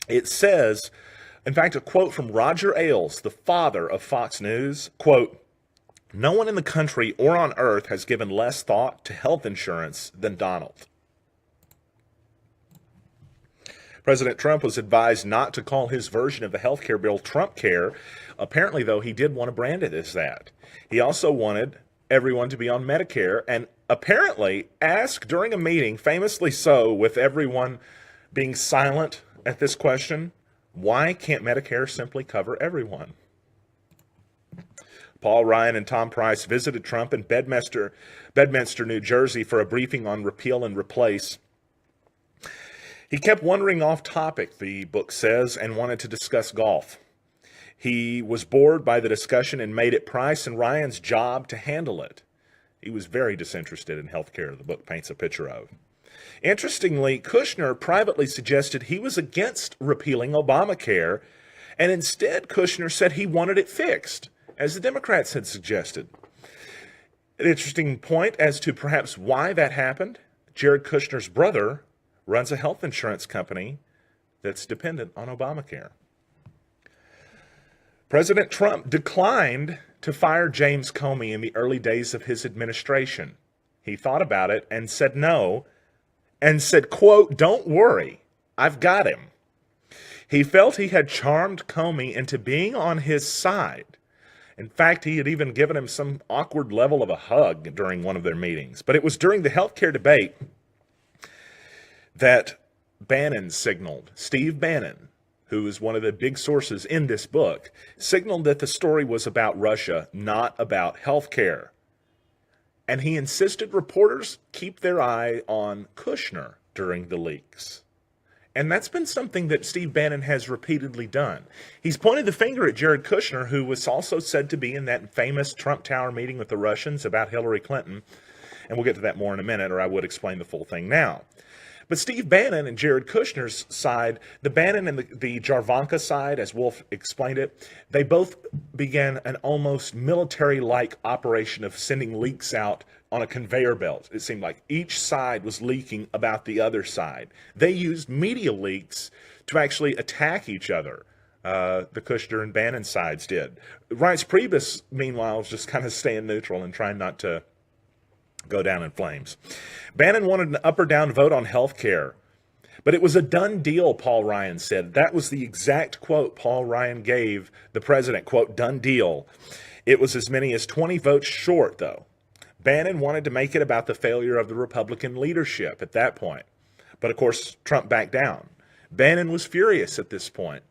A: It says, in fact, a quote from Roger Ailes, the father of Fox News, quote, "No one in the country or on earth has given less thought to health insurance than Donald." President Trump was advised not to call his version of the health care bill Trump Care. Apparently, though, he did want to brand it as that. He also wanted everyone to be on Medicare and apparently asked during a meeting, famously so, with everyone being silent at this question, why can't Medicare simply cover everyone? Paul Ryan and Tom Price visited Trump in Bedminster, New Jersey for a briefing on repeal and replace. He kept wandering off topic, the book says, and wanted to discuss golf. He was bored by the discussion and made it Price and Ryan's job to handle it. He was very disinterested in healthcare, the book paints a picture of. Interestingly, Kushner privately suggested he was against repealing Obamacare, and instead Kushner said he wanted it fixed, as the Democrats had suggested. An interesting point as to perhaps why that happened. Jared Kushner's brother runs a health insurance company that's dependent on Obamacare. President Trump declined to fire James Comey in the early days of his administration. He thought about it and said no, and said, quote, "Don't worry, I've got him." He felt he had charmed Comey into being on his side. In fact, he had even given him some awkward level of a hug during one of their meetings. But it was during the healthcare debate that Bannon signaled, Steve Bannon, who is one of the big sources in this book, signaled that the story was about Russia, not about healthcare. And he insisted reporters keep their eye on Kushner during the leaks. And that's been something that Steve Bannon has repeatedly done. He's pointed the finger at Jared Kushner, who was also said to be in that famous Trump Tower meeting with the Russians about Hillary Clinton. And we'll get to that more in a minute, or I would explain the full thing now. But Steve Bannon and Jared Kushner's side, the Bannon and the Jarvanka side, as Wolff explained it, they both began an almost military-like operation of sending leaks out on a conveyor belt. It seemed like each side was leaking about the other side. They used media leaks to actually attack each other. The Kushner and Bannon sides did. Reince Priebus, meanwhile, was just kind of staying neutral and trying not to go down in flames. Bannon wanted an up or down vote on health care, but it was a done deal, Paul Ryan said. That was the exact quote Paul Ryan gave the president, quote, "done deal." It was as many as 20 votes short, though. Bannon wanted to make it about the failure of the Republican leadership at that point. But of course, Trump backed down. Bannon was furious at this point.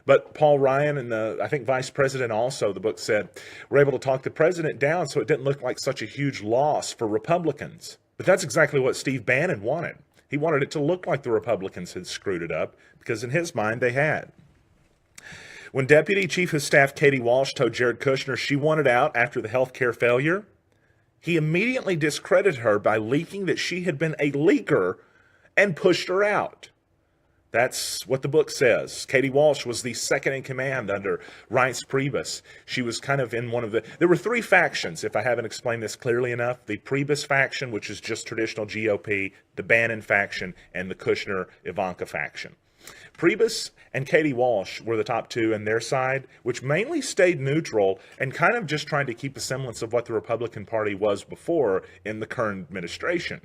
A: But Paul Ryan and I think Vice President also, the book said, were able to talk the president down so it didn't look like such a huge loss for Republicans. But that's exactly what Steve Bannon wanted. He wanted it to look like the Republicans had screwed it up, because in his mind they had. When Deputy Chief of Staff Katie Walsh told Jared Kushner she wanted out after the health care failure, he immediately discredited her by leaking that she had been a leaker and pushed her out. That's what the book says. Katie Walsh was the second in command under Reince Priebus. She was kind of in one of there were three factions, if I haven't explained this clearly enough. The Priebus faction, which is just traditional GOP, the Bannon faction, and the Kushner-Ivanka faction. Priebus and Katie Walsh were the top two in their side, which mainly stayed neutral and kind of just trying to keep a semblance of what the Republican Party was before in the current administration.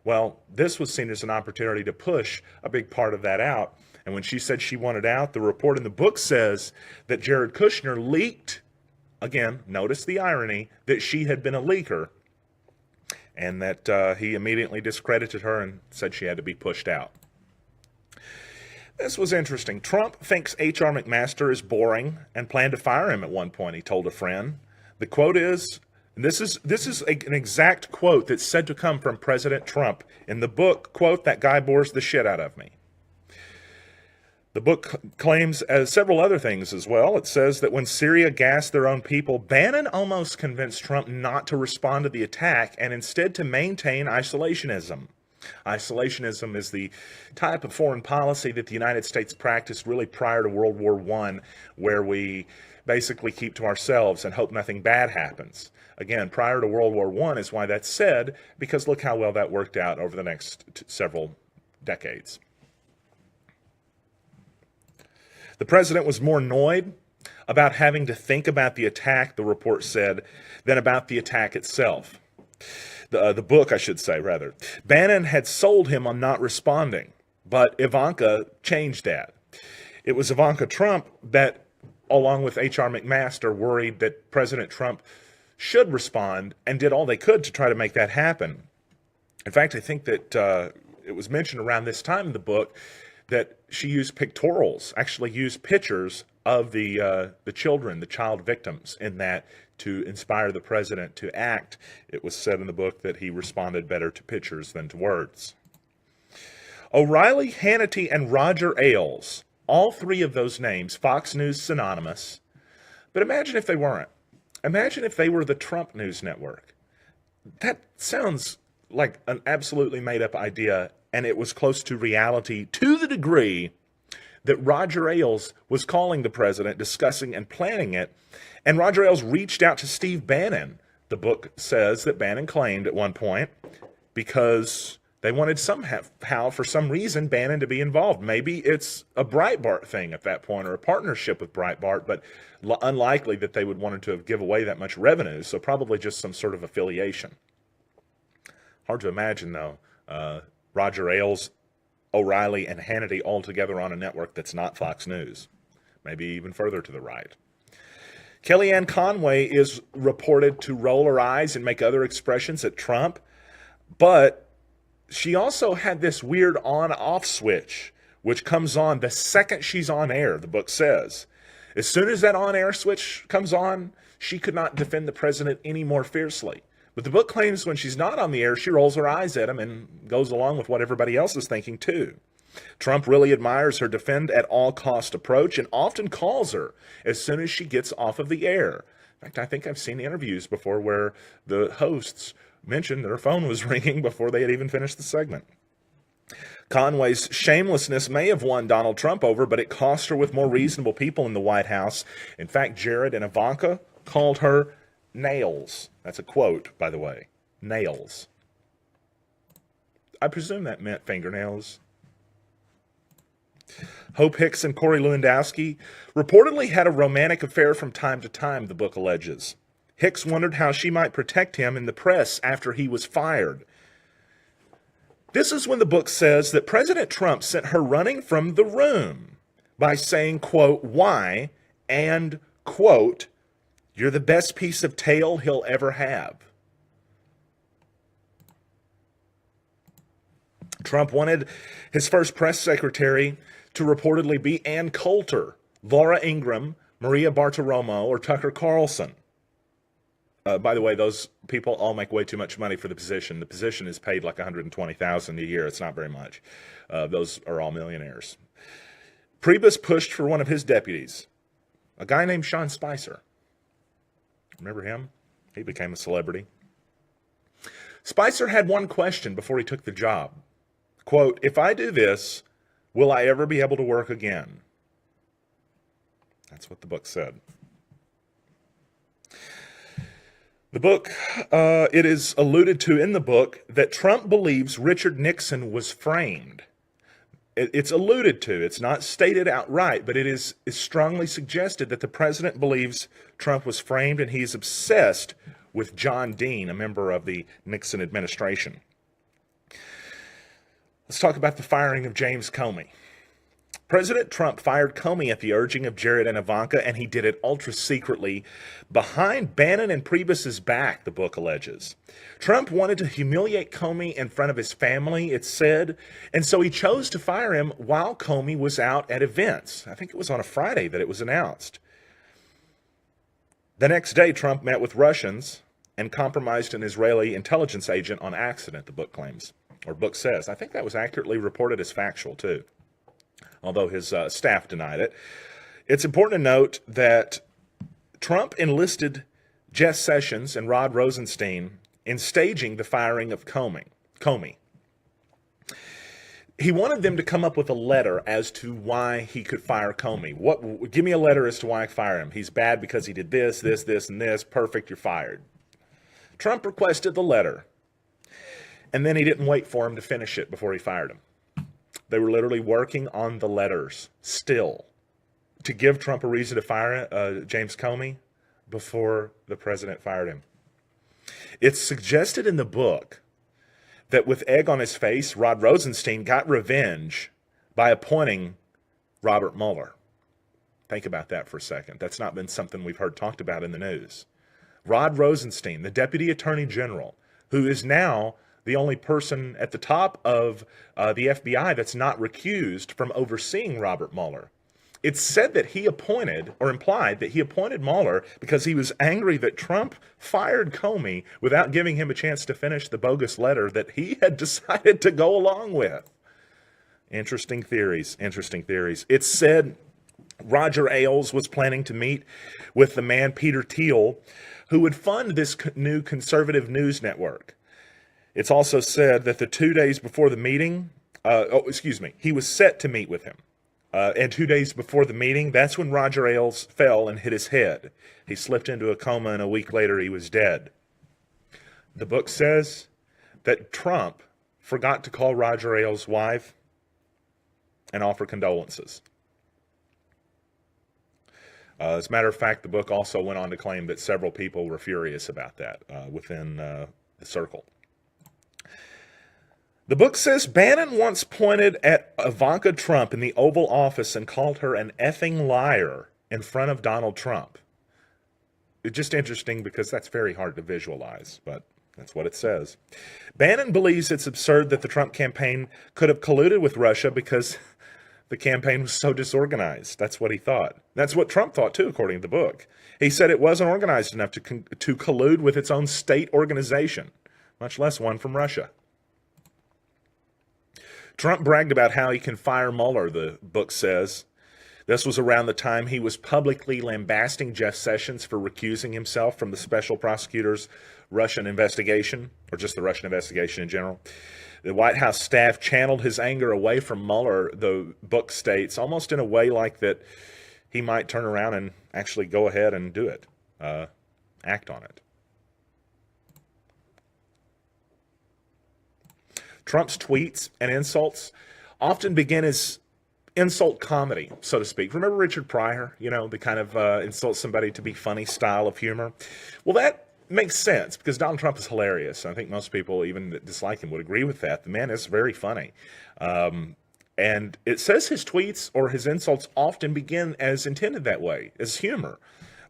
A: Well, this was seen as an opportunity to push a big part of that out. And when she said she wanted out, the report in the book says that Jared Kushner leaked, again, notice the irony, that she had been a leaker, and that he immediately discredited her and said she had to be pushed out. This was interesting. Trump thinks H.R. McMaster is boring and planned to fire him at one point, he told a friend. The quote is, and this is an exact quote that's said to come from President Trump in the book, quote, "That guy bores the shit out of me." The book claims several other things as well. It says that when Syria gassed their own people, Bannon almost convinced Trump not to respond to the attack and instead to maintain isolationism. Isolationism is the type of foreign policy that the United States practiced really prior to World War I, where we basically keep to ourselves and hope nothing bad happens. Again, prior to World War I is why that's said, because look how well that worked out over the next several decades. The president was more annoyed about having to think about the attack, the report said, than about the attack itself. The book, I should say, rather. Bannon had sold him on not responding. But Ivanka changed that. It was Ivanka Trump that, along with H.R. McMaster, worried that President Trump should respond and did all they could to try to make that happen. In fact, I think that it was mentioned around this time in the book that she used pictorials, actually used pictures of the children, the child victims, in that to inspire the president to act. It was said in the book that he responded better to pictures than to words. O'Reilly, Hannity, and Roger Ailes, all three of those names, Fox News synonymous. But imagine if they weren't. Imagine if they were the Trump News Network. That sounds like an absolutely made-up idea, and it was close to reality to the degree that Roger Ailes was calling the president, discussing and planning it, and Roger Ailes reached out to Steve Bannon. The book says that Bannon claimed at one point, because they wanted somehow, for some reason, Bannon to be involved. Maybe it's a Breitbart thing at that point, or a partnership with Breitbart, but unlikely that they would wanted to give away that much revenue, so probably just some sort of affiliation. Hard to imagine, though, Roger Ailes, O'Reilly, and Hannity all together on a network that's not Fox News. Maybe even further to the right. Kellyanne Conway is reported to roll her eyes and make other expressions at Trump, but she also had this weird on-off switch, which comes on the second she's on air, the book says. As soon as that on-air switch comes on, she could not defend the president any more fiercely. But the book claims when she's not on the air, she rolls her eyes at him and goes along with what everybody else is thinking too. Trump really admires her defend-at-all-cost approach and often calls her as soon as she gets off of the air. In fact, I think I've seen interviews before where the hosts mentioned their phone was ringing before they had even finished the segment. Conway's shamelessness may have won Donald Trump over, but it cost her with more reasonable people in the White House. In fact, Jared and Ivanka called her nails. That's a quote, by the way. Nails. I presume that meant fingernails. Hope Hicks and Corey Lewandowski reportedly had a romantic affair from time to time, the book alleges. Hicks wondered how she might protect him in the press after he was fired. This is when the book says that President Trump sent her running from the room by saying, quote, why, and, quote, you're the best piece of tail he'll ever have. Trump wanted his first press secretary to reportedly be Ann Coulter, Laura Ingraham, Maria Bartiromo, or Tucker Carlson. By the way, those people all make way too much money for the position. The position is paid like $120,000 a year. It's not very much. Those are all millionaires. Priebus pushed for one of his deputies, a guy named Sean Spicer. Remember him? He became a celebrity. Spicer had one question before he took the job. Quote, if I do this, will I ever be able to work again? That's what the book said. The book, it is alluded to in the book that Trump believes Richard Nixon was framed. It's alluded to. It's not stated outright, but it is strongly suggested that the president believes Trump was framed, and he's obsessed with John Dean, a member of the Nixon administration. Let's talk about the firing of James Comey. President Trump fired Comey at the urging of Jared and Ivanka, and he did it ultra-secretly behind Bannon and Priebus's back, the book alleges. Trump wanted to humiliate Comey in front of his family, it's said, and so he chose to fire him while Comey was out at events. I think it was on a Friday that it was announced. The next day, Trump met with Russians and compromised an Israeli intelligence agent on accident, the book claims, or book says. I think that was accurately reported as factual, too, although his staff denied it. It's important to note that Trump enlisted Jeff Sessions and Rod Rosenstein in staging the firing of Comey. He wanted them to come up with a letter as to why he could fire Comey. Give me a letter as to why I fire him. He's bad because he did this, this, this, and this. Perfect, you're fired. Trump requested the letter, and then he didn't wait for him to finish it before he fired him. They were literally working on the letters still to give Trump a reason to fire James Comey before the president fired him. It's suggested in the book that with egg on his face, Rod Rosenstein got revenge by appointing Robert Mueller. Think about that for a second. That's not been something we've heard talked about in the news. Rod Rosenstein, the Deputy Attorney General, who is now the only person at the top of the FBI that's not recused from overseeing Robert Mueller. It's said that he appointed, or implied that he appointed Mueller because he was angry that Trump fired Comey without giving him a chance to finish the bogus letter that he had decided to go along with. Interesting theories, interesting theories. It's said Roger Ailes was planning to meet with the man Peter Thiel, who would fund this new conservative news network. It's also said that the 2 days before the meeting, he was set to meet with him. And 2 days before the meeting, that's when Roger Ailes fell and hit his head. He slipped into a coma, and a week later he was dead. The book says that Trump forgot to call Roger Ailes' wife and offer condolences. As a matter of fact, the book also went on to claim that several people were furious about that within the circle. The book says Bannon once pointed at Ivanka Trump in the Oval Office and called her an effing liar in front of Donald Trump. It's just interesting because that's very hard to visualize, but that's what it says. Bannon believes it's absurd that the Trump campaign could have colluded with Russia because the campaign was so disorganized. That's what he thought. That's what Trump thought, too, according to the book. He said it wasn't organized enough to collude with its own state organization, much less one from Russia. Trump bragged about how he can fire Mueller, the book says. This was around the time he was publicly lambasting Jeff Sessions for recusing himself from the special prosecutor's Russian investigation, or just the Russian investigation in general. The White House staff channeled his anger away from Mueller, the book states, almost in a way like that he might turn around and actually go ahead and do it, act on it. Trump's tweets and insults often begin as insult comedy, so to speak. Remember Richard Pryor? You know, the kind of insult somebody to be funny style of humor? Well, that makes sense because Donald Trump is hilarious. I think most people, even that dislike him, would agree with that. The man is very funny. And it says his tweets or his insults often begin as intended that way, as humor.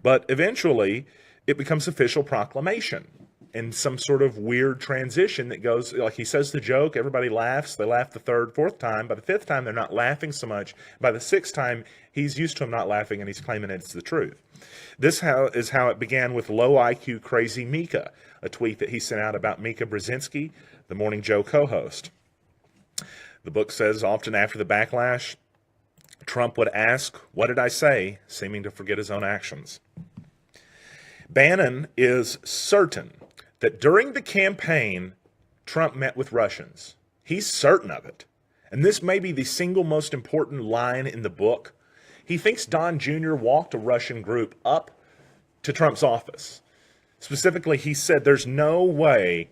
A: But eventually, it becomes official proclamation in some sort of weird transition that goes, like he says the joke, everybody laughs, they laugh the third, fourth time. By the fifth time, they're not laughing so much. By the sixth time, he's used to them not laughing and he's claiming it's the truth. This is how it began with low IQ crazy Mika, a tweet that he sent out about Mika Brzezinski, the Morning Joe co-host. The book says often after the backlash, Trump would ask, "What did I say?" seeming to forget his own actions. Bannon is certain that during the campaign, Trump met with Russians. He's certain of it. And this may be the single most important line in the book. He thinks Don Jr. walked a Russian group up to Trump's office. Specifically, he said there's no way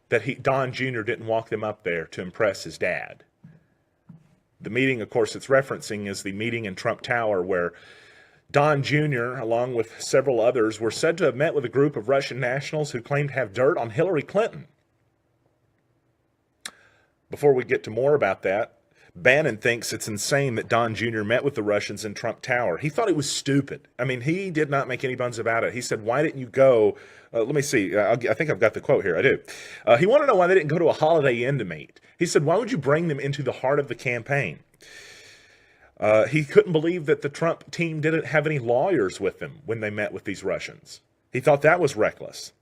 A: that Don Jr. didn't walk them up there to impress his dad. The meeting, of course, it's referencing is the meeting in Trump Tower where Don Jr., along with several others, were said to have met with a group of Russian nationals who claimed to have dirt on Hillary Clinton. Before we get to more about that, Bannon thinks it's insane that Don Jr. met with the Russians in Trump Tower. He thought it was stupid. I mean, he did not make any bones about it. He said, why didn't you go? Let me see. I think I've got the quote here. I do. He wanted to know why they didn't go to a Holiday Inn to meet. He said, why would you bring them into the heart of the campaign? He couldn't believe that the Trump team didn't have any lawyers with them when they met with these Russians. He thought that was reckless.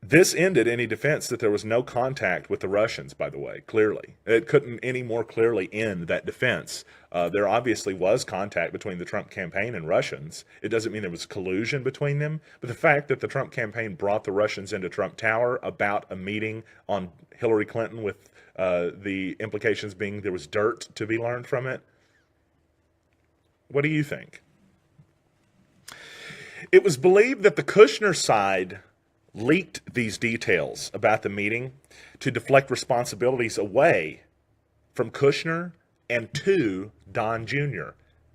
A: This ended any defense that there was no contact with the Russians, by the way, clearly. It couldn't any more clearly end that defense. There obviously was contact between the Trump campaign and Russians. It doesn't mean there was collusion between them, but the fact that the Trump campaign brought the Russians into Trump Tower about a meeting on Hillary Clinton with the implications being there was dirt to be learned from it. What do you think? It was believed that the Kushner side leaked these details about the meeting to deflect responsibilities away from Kushner and to Don Jr.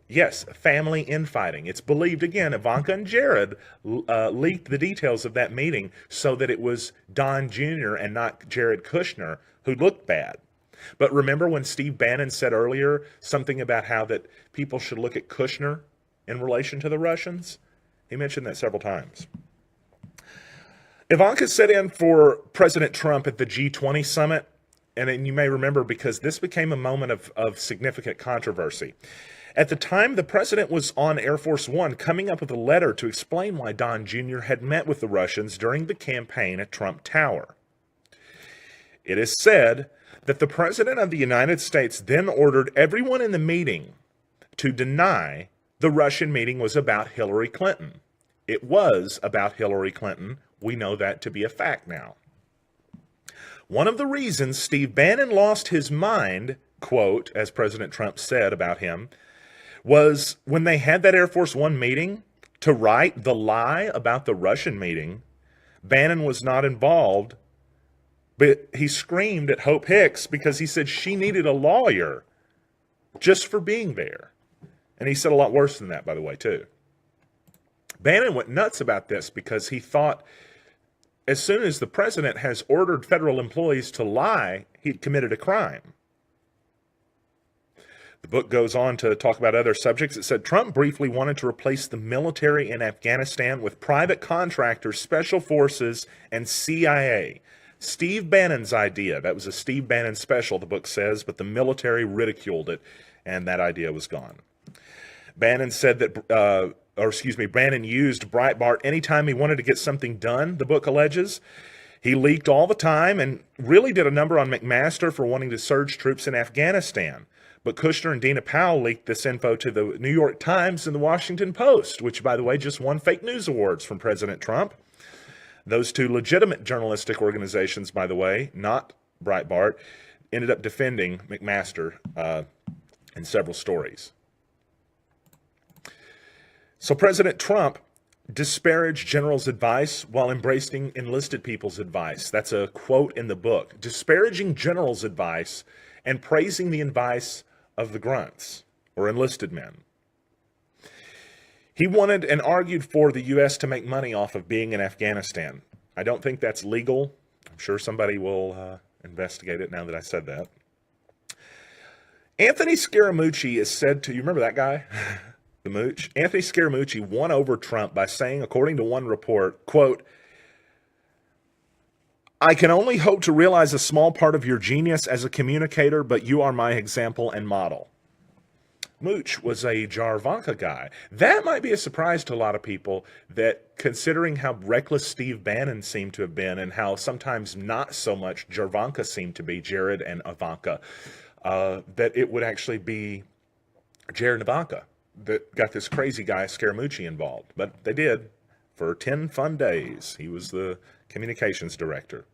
A: Yes, family infighting. It's believed, again, Ivanka and Jared leaked the details of that meeting so that it was Don Jr. and not Jared Kushner who looked bad. But remember when Steve Bannon said earlier something about how that people should look at Kushner in relation to the Russians? He mentioned that several times. Ivanka sat in for President Trump at the G20 summit, and you may remember because this became a moment of significant controversy. At the time, the president was on Air Force One coming up with a letter to explain why Don Jr. had met with the Russians during the campaign at Trump Tower. It is said that the President of the United States then ordered everyone in the meeting to deny the Russian meeting was about Hillary Clinton. It was about Hillary Clinton. We know that to be a fact now. One of the reasons Steve Bannon lost his mind, quote, as President Trump said about him, was when they had that Air Force One meeting to write the lie about the Russian meeting. Bannon was not involved, but he screamed at Hope Hicks because he said she needed a lawyer just for being there. And he said a lot worse than that, by the way, too. Bannon went nuts about this because he thought as soon as the president has ordered federal employees to lie, he'd committed a crime. The book goes on to talk about other subjects. It said Trump briefly wanted to replace the military in Afghanistan with private contractors, special forces, and CIA. Steve Bannon's idea. That was a Steve Bannon special, the book says, but the military ridiculed it, and that idea was gone. Bannon said that, Bannon used Breitbart anytime he wanted to get something done, the book alleges. He leaked all the time and really did a number on McMaster for wanting to surge troops in Afghanistan. But Kushner and Dina Powell leaked this info to the New York Times and the Washington Post, which, by the way, just won fake news awards from President Trump. Those two legitimate journalistic organizations, by the way, not Breitbart, ended up defending McMaster in several stories. So President Trump disparaged generals' advice while embracing enlisted people's advice. That's a quote in the book. Disparaging generals' advice and praising the advice of the grunts, or enlisted men. He wanted and argued for the U.S. to make money off of being in Afghanistan. I don't think that's legal. I'm sure somebody will investigate it now that I said that. Anthony Scaramucci is said to, you remember that guy? The Mooch? Anthony Scaramucci won over Trump by saying, according to one report, quote, I can only hope to realize a small part of your genius as a communicator, but you are my example and model. Mooch was a Jarvanka guy. That might be a surprise to a lot of people, that considering how reckless Steve Bannon seemed to have been and how sometimes not so much Jarvanka seemed to be, Jared and Ivanka, that it would actually be Jared and Ivanka that got this crazy guy Scaramucci involved. But they did for 10 fun days. He was the communications director.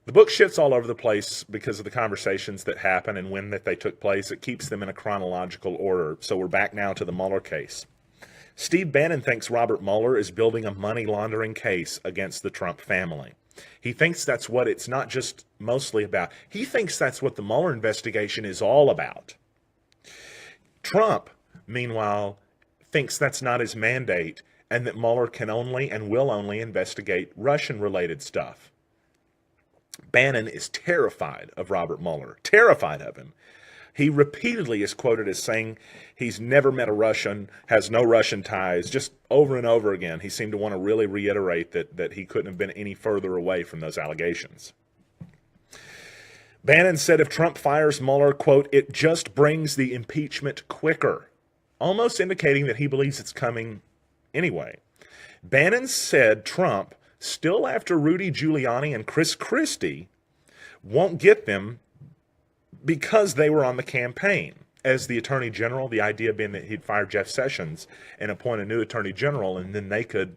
A: The book shifts all over the place because of the conversations that happen and when that they took place. It keeps them in a chronological order. So we're back now to the Mueller case. Steve Bannon thinks Robert Mueller is building a money laundering case against the Trump family. He thinks that's what it's not just mostly about. He thinks that's what the Mueller investigation is all about. Trump, meanwhile, thinks that's not his mandate and that Mueller can only and will only investigate Russian-related stuff. Bannon is terrified of Robert Mueller, terrified of him. He repeatedly is quoted as saying he's never met a Russian, has no Russian ties, just over and over again. He seemed to want to really reiterate that he couldn't have been any further away from those allegations. Bannon said if Trump fires Mueller, quote, it just brings the impeachment quicker, almost indicating that he believes it's coming anyway. Bannon said Trump, still after Rudy Giuliani and Chris Christie, won't get them because they were on the campaign. As the attorney general, the idea being that he'd fire Jeff Sessions and appoint a new attorney general, and then they could,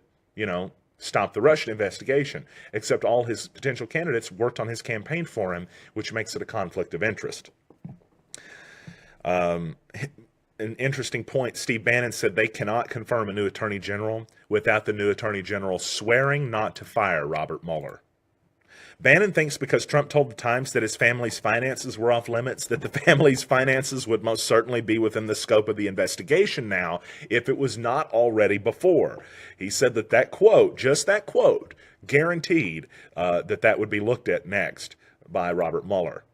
A: stop the Russian investigation. Except all his potential candidates worked on his campaign for him, which makes it a conflict of interest. An interesting point, Steve Bannon said they cannot confirm a new attorney general without the new attorney general swearing not to fire Robert Mueller. Bannon thinks because Trump told the Times that his family's finances were off limits, that the family's finances would most certainly be within the scope of the investigation now, if it was not already before. He said that quote, just that quote, guaranteed that would be looked at next. by Robert Mueller.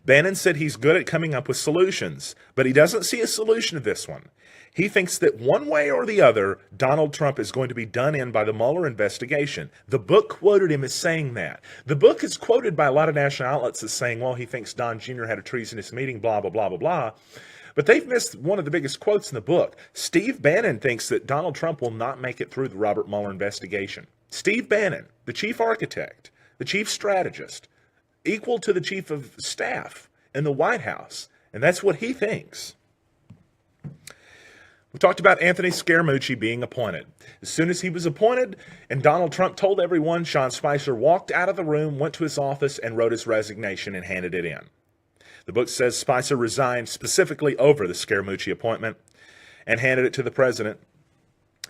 A: Bannon said he's good at coming up with solutions, but he doesn't see a solution to this one. He thinks that one way or the other, Donald Trump is going to be done in by the Mueller investigation. The book quoted him as saying that. The book is quoted by a lot of national outlets as saying, well, he thinks Don Jr. had a treasonous meeting, blah, blah, blah, blah, blah. But they've missed one of the biggest quotes in the book. Steve Bannon thinks that Donald Trump will not make it through the Robert Mueller investigation. Steve Bannon, the chief architect, the chief strategist, equal to the chief of staff in the White House. And that's what he thinks. We talked about Anthony Scaramucci being appointed. As soon as he was appointed and Donald Trump told everyone, Sean Spicer walked out of the room, went to his office, and wrote his resignation and handed it in. The book says Spicer resigned specifically over the Scaramucci appointment and handed it to the president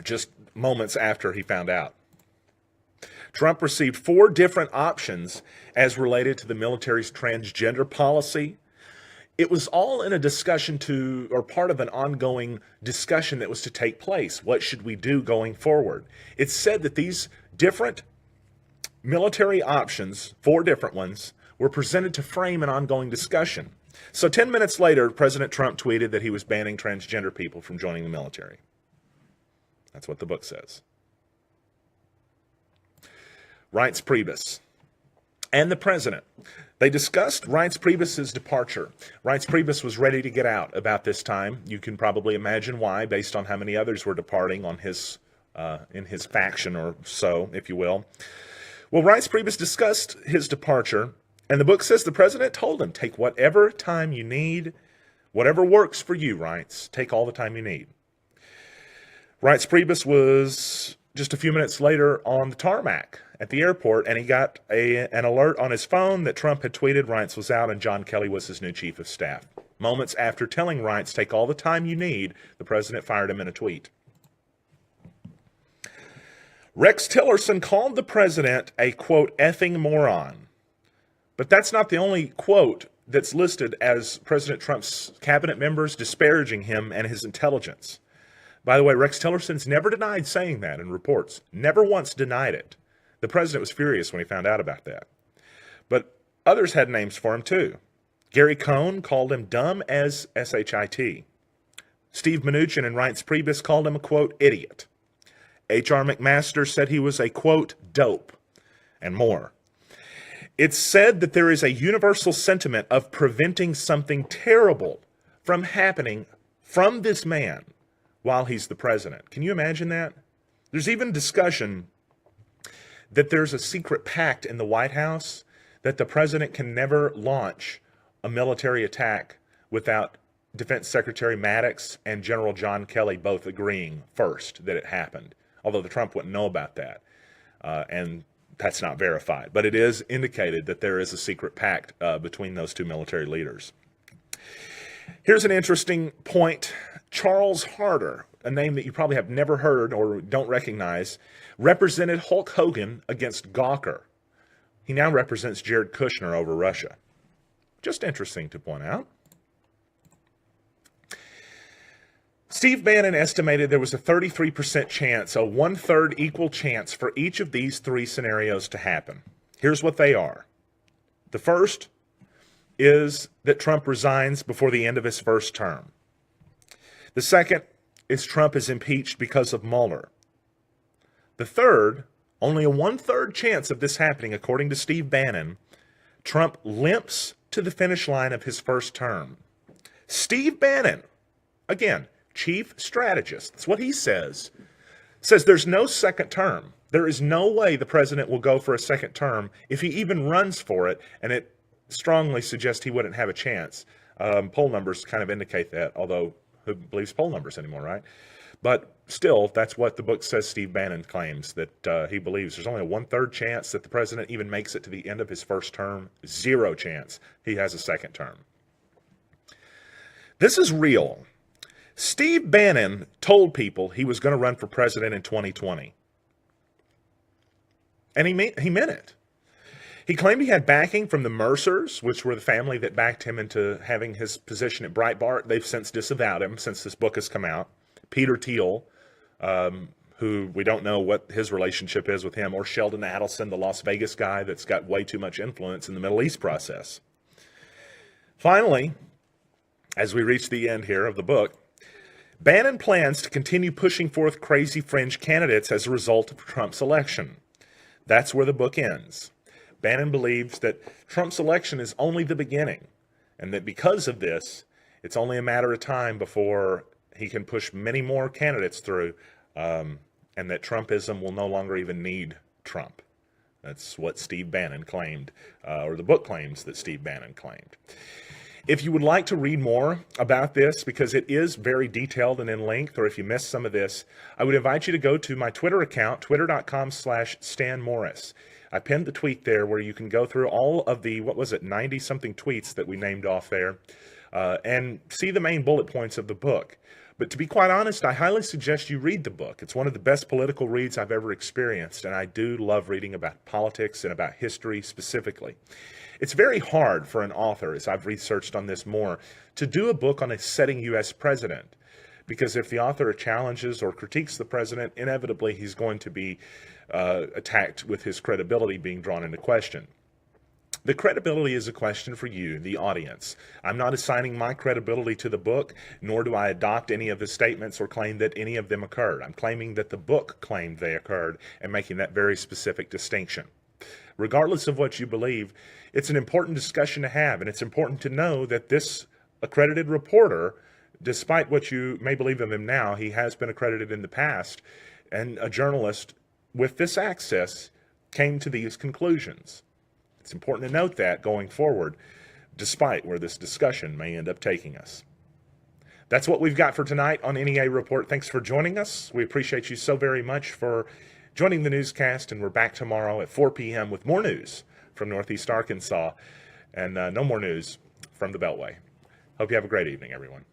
A: just moments after he found out. Trump received 4 different options as related to the military's transgender policy. It was all in a discussion or part of an ongoing discussion that was to take place. What should we do going forward? It's said that these different military options, 4 different ones, were presented to frame an ongoing discussion. So 10 minutes later, President Trump tweeted that he was banning transgender people from joining the military. That's what the book says. Reince Priebus and the president. They discussed Reince Priebus's departure. Reince Priebus was ready to get out about this time. You can probably imagine why, based on how many others were departing on his in his faction or so, if you will. Well, Reince Priebus discussed his departure, and the book says the president told him, take whatever time you need, whatever works for you, Reince. Take all the time you need. Reince Priebus was just a few minutes later on the tarmac at the airport, and he got an alert on his phone that Trump had tweeted Reince was out and John Kelly was his new chief of staff. Moments after telling Reince, take all the time you need, the president fired him in a tweet. Rex Tillerson called the president a, quote, effing moron. But that's not the only quote that's listed as President Trump's cabinet members disparaging him and his intelligence. By the way, Rex Tillerson's never denied saying that in reports. Never once denied it. The president was furious when he found out about that. But others had names for him too. Gary Cohn called him dumb as S-H-I-T. Steve Mnuchin and Reince Priebus called him a, quote, idiot. H.R. McMaster said he was a, quote, dope, and more. It's said that there is a universal sentiment of preventing something terrible from happening from this man while he's the president. Can you imagine that? There's even discussion that there's a secret pact in the White House that the president can never launch a military attack without Defense Secretary Maddox and General John Kelly both agreeing first that it happened, although the Trump wouldn't know about that, and that's not verified. But it is indicated that there is a secret pact between those 2 military leaders. Here's an interesting point. Charles Harder, a name that you probably have never heard or don't recognize, represented Hulk Hogan against Gawker. He now represents Jared Kushner over Russia. Just interesting to point out. Steve Bannon estimated there was a 33% chance, a 1/3 equal chance for each of these 3 scenarios to happen. Here's what they are. The first is that Trump resigns before the end of his first term. The second is Trump is impeached because of Mueller. The third, only a 1/3 chance of this happening, according to Steve Bannon, Trump limps to the finish line of his first term. Steve Bannon, again, chief strategist, that's what he says there's no second term. There is no way the president will go for a second term if he even runs for it, and it strongly suggests he wouldn't have a chance. Poll numbers kind of indicate that, although who believes poll numbers anymore, right? But still, that's what the book says Steve Bannon claims, that he believes there's only a 1/3 chance that the president even makes it to the end of his first term, 0 chance he has a second term. This is real. Steve Bannon told people he was going to run for president in 2020. And he meant it. He claimed he had backing from the Mercers, which were the family that backed him into having his position at Breitbart. They've since disavowed him since this book has come out. Peter Thiel, who we don't know what his relationship is with him, or Sheldon Adelson, the Las Vegas guy that's got way too much influence in the Middle East process. Finally, as we reach the end here of the book, Bannon plans to continue pushing forth crazy fringe candidates as a result of Trump's election. That's where the book ends. Bannon believes that Trump's election is only the beginning, and that because of this, it's only a matter of time before he can push many more candidates through, and that Trumpism will no longer even need Trump. That's what Steve Bannon claimed, or the book claims that Steve Bannon claimed. If you would like to read more about this, because it is very detailed and in length, or if you missed some of this, I would invite you to go to my Twitter account, twitter.com/Stan Morris. I pinned the tweet there where you can go through all of the, 90-something tweets that we named off there, and see the main bullet points of the book. But to be quite honest, I highly suggest you read the book. It's one of the best political reads I've ever experienced, and I do love reading about politics and about history specifically. It's very hard for an author, as I've researched on this more, to do a book on a sitting U.S. president, because if the author challenges or critiques the president, inevitably he's going to be attacked with his credibility being drawn into question. The credibility is a question for you, the audience. I'm not assigning my credibility to the book, nor do I adopt any of the statements or claim that any of them occurred. I'm claiming that the book claimed they occurred and making that very specific distinction. Regardless of what you believe, it's an important discussion to have, and it's important to know that this accredited reporter, despite what you may believe of him now, he has been accredited in the past, and a journalist with this access came to these conclusions. It's important to note that going forward, despite where this discussion may end up taking us. That's what we've got for tonight on NEA Report. Thanks for joining us. We appreciate you so very much for joining the newscast, and we're back tomorrow at 4 p.m. with more news from Northeast Arkansas, and no more news from the Beltway. Hope you have a great evening, everyone.